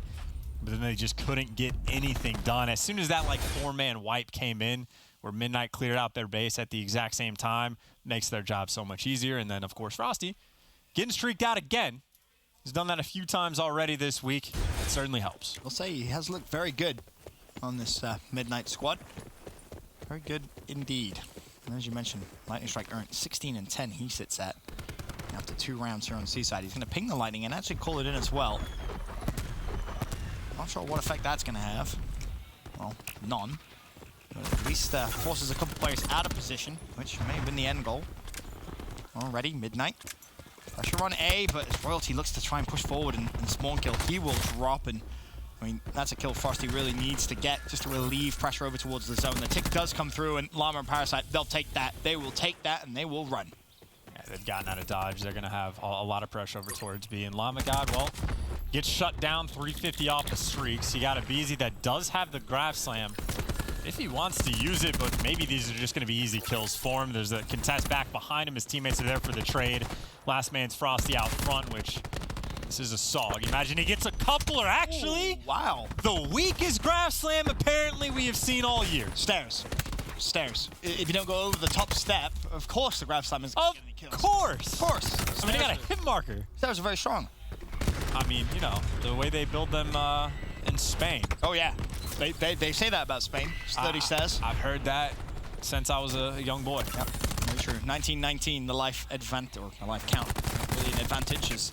But then they just couldn't get anything done. As soon as that like 4-man wipe came in, where Midnight cleared out their base at the exact same time, makes their job so much easier. And then, of course, Frosty getting streaked out again. He's done that a few times already this week. It certainly helps. I'll say he has looked very good on this Midnight squad. Very good indeed. And as you mentioned, Lightning Strike earned 16 and 10 he sits at after 2 rounds here on Seaside. He's going to ping the Lightning and actually call it in as well. Not sure what effect that's going to have. Well, none. But at least forces a couple players out of position, which may have been the end goal. Already, Midnight. Pressure on A, but as Royalty looks to try and push forward and spawn kill, he will drop. And I mean, that's a kill Frosty really needs to get just to relieve pressure over towards the zone. The tick does come through, and Llama and Parasite, they'll take that. They will take that, and they will run. Yeah, they've gotten out of dodge. They're going to have a lot of pressure over towards B. And Llama God, well, gets shut down 350 off the streaks. You got a Beezy that does have the grab slam. if he wants to use it, but maybe these are just going to be easy kills for him. There's a contest back behind him. His teammates are there for the trade. Last man's Frosty out front, which this is a SOG. Imagine he gets a couple, or actually, Ooh, wow, the weakest grab slam apparently we have seen all year. Stairs. If you don't go over the top step, of course the grab slam is going to get the kills. Of course. I mean, they got a hit marker. Stairs are very strong. I mean, you know, the way they build them in Spain. Oh yeah, they say that about Spain. Study says. I've heard that since I was a young boy. Yep, very true. 1919, the life advantage, or the life count, really an advantage is.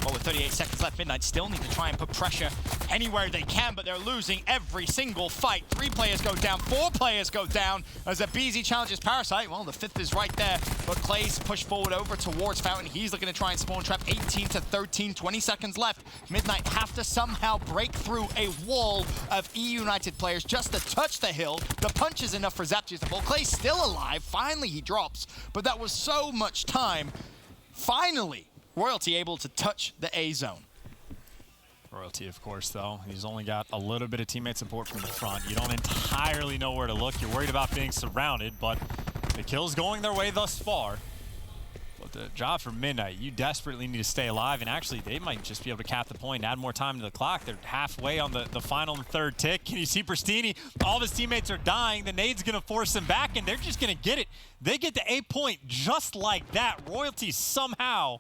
Well, with 38 seconds left, Midnight still need to try and put pressure anywhere they can, but they're losing every single fight. 3 players go down, 4 players go down as aBeZy challenges Parasite. Well, the 5th is right there, but Clay's pushed forward over towards Fountain. He's looking to try and spawn trap. 18 to 13, 20 seconds left. Midnight have to somehow break through a wall of eUnited players just to touch the hill. The punch is enough for Zaptius to fall. Clay's still alive. Finally, he drops, but that was so much time. Finally, Royalty able to touch the A zone. Royalty, of course, though. He's only got a little bit of teammate support from the front. You don't entirely know where to look. You're worried about being surrounded, but the kill's going their way thus far. But the job for Midnight, you desperately need to stay alive, and actually, they might just be able to cap the point and add more time to the clock. They're halfway on the final and 3rd tick. Can you see Pristini? All of his teammates are dying. The nade's going to force them back, and they're just going to get it. They get the A point just like that. Royalty somehow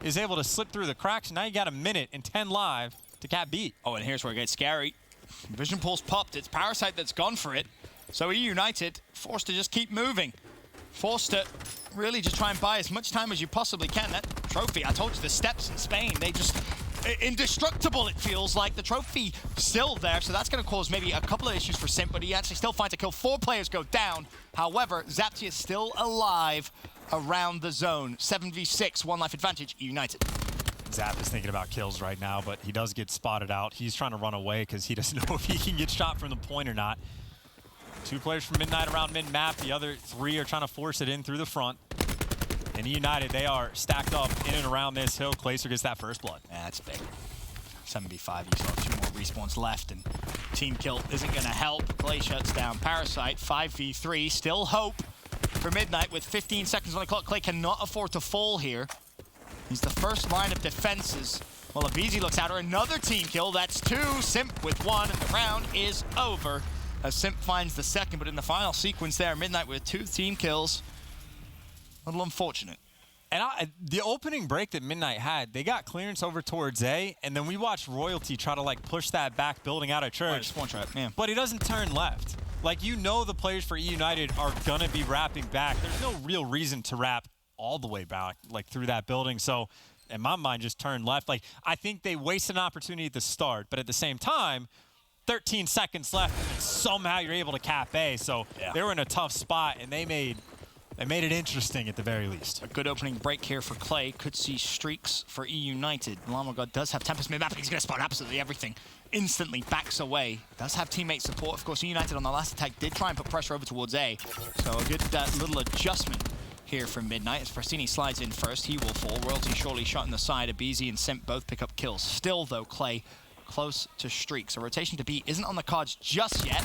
is able to slip through the cracks. Now you got a minute and 10 live to cap B. Oh, and here's where it gets scary. Vision Pulse popped. It's Parasite that's gone for it. So eUnited forced to just keep moving. Forced to really just try and buy as much time as you possibly can. That trophy, I told you, the steps in Spain, they just indestructible, it feels like. The trophy still there, so that's going to cause maybe a couple of issues for Simp, but he actually still finds a kill. 4 players go down. However, Zaptius still alive around the zone. 7v6, 1 life advantage, eUnited. Zap is thinking about kills right now, but he does get spotted out. He's trying to run away because he doesn't know if he can get shot from the point or not. 2 players from Midnight around mid-map. The other 3 are trying to force it in through the front. And eUnited, they are stacked up in and around this hill. Clayster gets that first blood. Yeah, that's big. 7v5, you still have 2 more respawns left, and team kill isn't going to help. Clay shuts down Parasite. 5v3, still hope for Midnight with 15 seconds on the clock. Clay cannot afford to fall here. He's the first line of defenses. Well, eBeZy looks out her. Another team kill. That's 2. Simp with 1, and the round is over as Simp finds the 2nd. But in the final sequence there, Midnight with 2 team kills. A little unfortunate. And the opening break that Midnight had, they got clearance over towards A, and then we watched Royalty try to like push that back building out of church. Spawn trap, yeah. But he doesn't turn left. Like, you know, the players for eUnited are gonna be wrapping back. There's no real reason to wrap all the way back, like through that building. So in my mind, just turn left. Like, I think they wasted an opportunity at the start, but at the same time, 13 seconds left, and somehow you're able to cap A. So yeah, they were in a tough spot, and they made it interesting at the very least. A good opening break here for Clay. Could see streaks for eUnited. Lamagod does have Tempest mid-map, and he's going to spawn absolutely everything. Instantly backs away. Does have teammate support. Of course, eUnited on the last attack did try and put pressure over towards A. So a good little adjustment here from Midnight. As Pristini slides in first, he will fall. Royalty surely shot in the side. eBeZy and Simp both pick up kills. Still, though, Clay close to streaks. A rotation to B isn't on the cards just yet.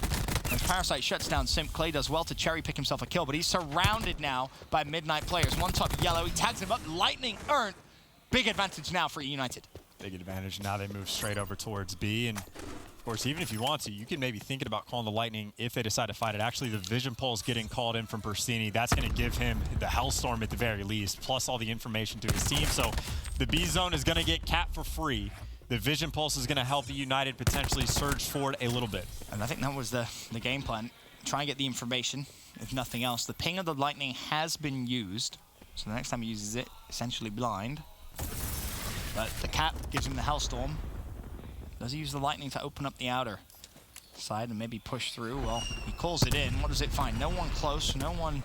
As Parasite shuts down Simp, Clay does well to cherry pick himself a kill, but he's surrounded now by Midnight players. One top yellow, he tags him up, lightning earned. Big advantage now for eUnited. Big advantage. Now they move straight over towards B, and of course, even if you want to, you can maybe think about calling the Lightning if they decide to fight it. Actually, the Vision Pulse getting called in from Pristini, that's going to give him the Hellstorm at the very least, plus all the information to his team. So the B zone is going to get capped for free. The Vision Pulse is going to help eUnited potentially surge forward a little bit. And I think that was the game plan. Try and get the information, if nothing else. The ping of the Lightning has been used, so the next time he uses it, essentially blind. But the cap gives him the Hellstorm. Does he use the Lightning to open up the outer side and maybe push through? Well, he calls it in. What does it find? No one close, no one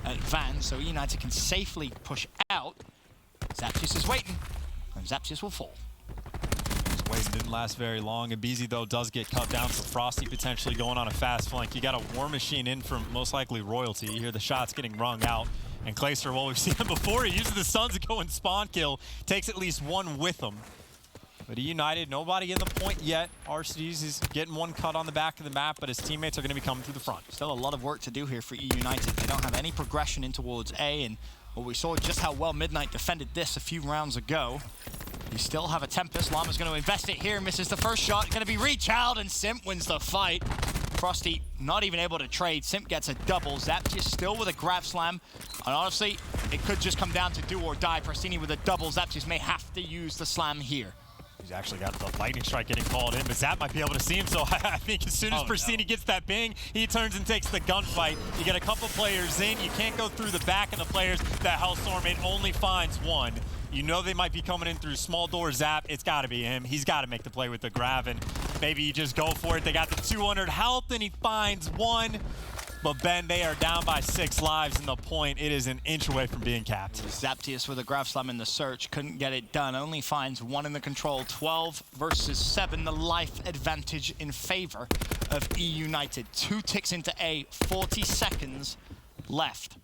advanced, so eUnited can safely push out. Zaptius is waiting, and Zaptius will fall. Waiting didn't last very long. eBeZy, though, does get cut down, so Frosty potentially going on a fast flank. You got a War Machine in from most likely Royalty. You hear the shots getting rung out. And Clayster, well, we've seen him before. He uses the Suns to go and spawn kill. Takes at least one with him. But eUnited, nobody in the point yet. Arcitys is getting one cut on the back of the map, but his teammates are going to be coming through the front. Still a lot of work to do here for eUnited. They don't have any progression in towards A, and well, we saw just how well Midnight defended this a few rounds ago. You still have a Tempest. Llama's going to invest it here, misses the first shot. Going to be Rechild, and Simp wins the fight. Frosty not even able to trade. Simp gets a double. Zaptius still with a grab slam. And honestly, it could just come down to do or die. Prastini with a double. Zaptius may have to use the slam here. He's actually got the lightning strike getting called in, but Zap might be able to see him, so I think as soon as Prastini gets that ping, he turns and takes the gunfight. You get a couple players in, you can't go through the back of the players. That Hellstorm, it only finds one. You know they might be coming in through small door Zap. It's got to be him. He's got to make the play with the grab, and maybe you just go for it. They got the 200 health, and he finds one. But Ben, they are down by 6 lives in the point. It is an inch away from being capped. Zaptius with a grab slam in the search. Couldn't get it done. Only finds one in the control. 12 versus 7. The life advantage in favor of eUnited. 2 ticks into A. 40 seconds left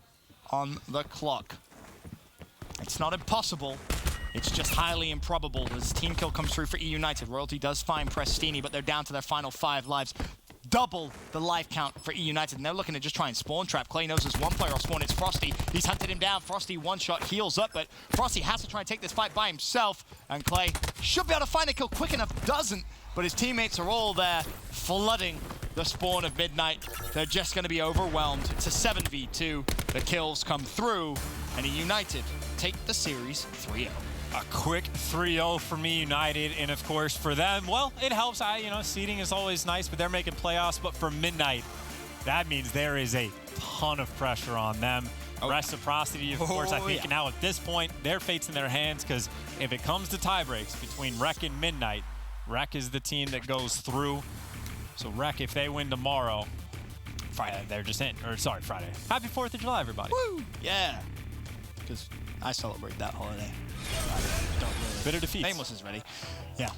on the clock. It's not impossible. It's just highly improbable as team kill comes through for eUnited. Royalty does find Prastini, but they're down to their final 5 lives. Double the life count for eUnited, and they're looking to just try and spawn trap. Clay knows there's one player off spawn, it's Frosty. He's hunted him down. Frosty one shot, heals up, but Frosty has to try and take this fight by himself, and Clay should be able to find a kill quick enough, doesn't, but his teammates are all there flooding the spawn of Midnight. They're just going to be overwhelmed. It's a 7v2. The kills come through, and eUnited take the series 3-0. A quick 3-0 for eUnited, and of course for them, well, it helps. Seeding is always nice, but they're making playoffs. But for Midnight, that means there is a ton of pressure on them. Reciprocity, of course, I think now at this point, their fate's in their hands, because if it comes to tie breaks between Rec and Midnight, Rec is the team that goes through. So Rec, if they win tomorrow, Friday, they're just in. Or sorry, Friday. Happy 4th of July, everybody. Woo! Yeah, because I celebrate that holiday. Don't really. Bitter defeats. Nameless is ready. Yeah.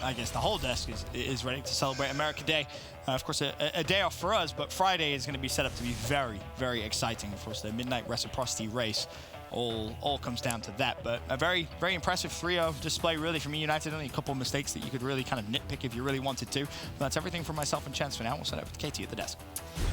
I guess the whole desk is ready to celebrate America Day. Of course, a day off for us, but Friday is going to be set up to be very, very exciting. Of course, the Midnight Reciprocity race all comes down to that. But a very, very impressive 3-0 display, really, from eUnited. Only a couple of mistakes that you could really kind of nitpick if you really wanted to. But that's everything from myself and Chance for now. We'll set up with KT at the desk.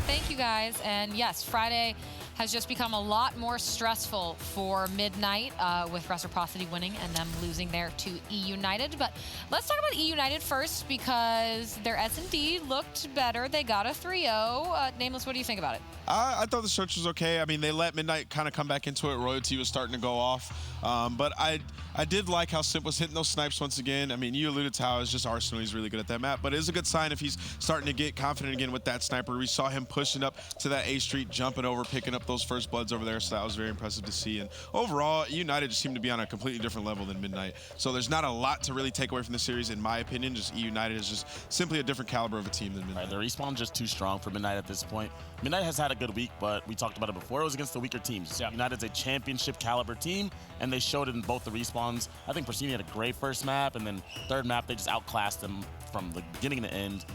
Thank you, guys. And yes, Friday has just become a lot more stressful for Midnight with Reciprocity winning and them losing there to eUnited. But let's talk about eUnited first, because their S&D looked better. They got a 3-0. Nameless, what do you think about it? I thought the search was okay. I mean, they let Midnight kind of come back into it. Royalty was starting to go off. But I did like how Simp was hitting those snipes once again. I mean, you alluded to how it's just Arsenal. He's really good at that map. But it is a good sign if he's starting to get confident again with that sniper. We saw him pushing up to that A Street, jumping over, picking up those first bloods over there. So that was very impressive to see. And overall, eUnited just seemed to be on a completely different level than Midnight. So there's not a lot to really take away from the series, in my opinion. Just eUnited is just simply a different caliber of a team than Midnight. Right, the respawn just too strong for Midnight at this point. Midnight has had a good week, but we talked about it before. It was against the weaker teams. Yeah. United's a championship caliber team, and they showed it in both the respawns. I think Prastini had a great first map, and then third map, they just outclassed them from the beginning to end.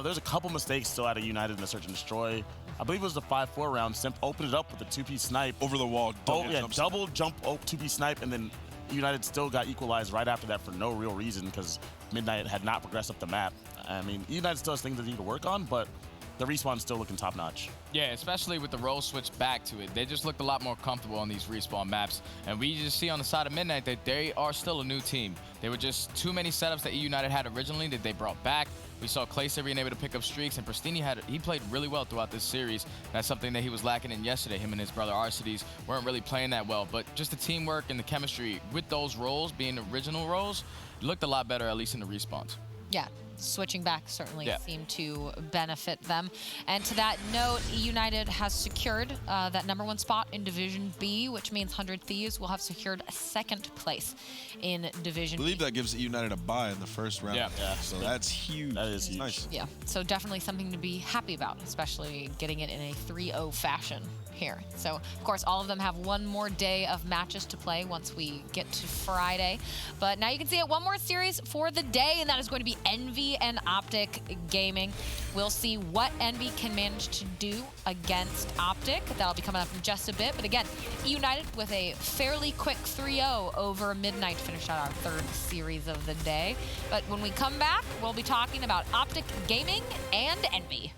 There's a couple mistakes still out of United in the search and destroy. I believe it was the 5-4 round. Simp opened it up with a 2-piece snipe. Over the wall. Double jump 2-piece snipe, and then United still got equalized right after that for no real reason, because Midnight had not progressed up the map. I mean, United still has things they need to work on, but the respawn's still looking top-notch. Yeah, especially with the role switch back to it. They just looked a lot more comfortable on these respawn maps. And we just see on the side of Midnight that they are still a new team. They were just too many setups that eUnited had originally that they brought back. We saw Clayster being able to pick up streaks, and Prastini he played really well throughout this series. That's something that he was lacking in yesterday. Him and his brother Arcitys weren't really playing that well, but just the teamwork and the chemistry with those roles being original roles looked a lot better, at least in the respawns. Yeah, switching back certainly seemed to benefit them. And to that note, eUnited has secured that #1 spot in Division B, which means 100 Thieves will have secured second place in Division B. I believe that gives eUnited a bye in the first round. Yeah. So that's huge. That is huge. Nice. Yeah, so definitely something to be happy about, especially getting it in a 3-0 fashion here. So, of course, all of them have one more day of matches to play once we get to Friday. But now you can see it, one more series for the day, and that is going to be Envy Envy and Optic Gaming. We'll see what Envy can manage to do against Optic. That'll be coming up in just a bit. But again, eUnited with a fairly quick 3-0 over Midnight to finish out our third series of the day. But when we come back, we'll be talking about Optic Gaming and Envy.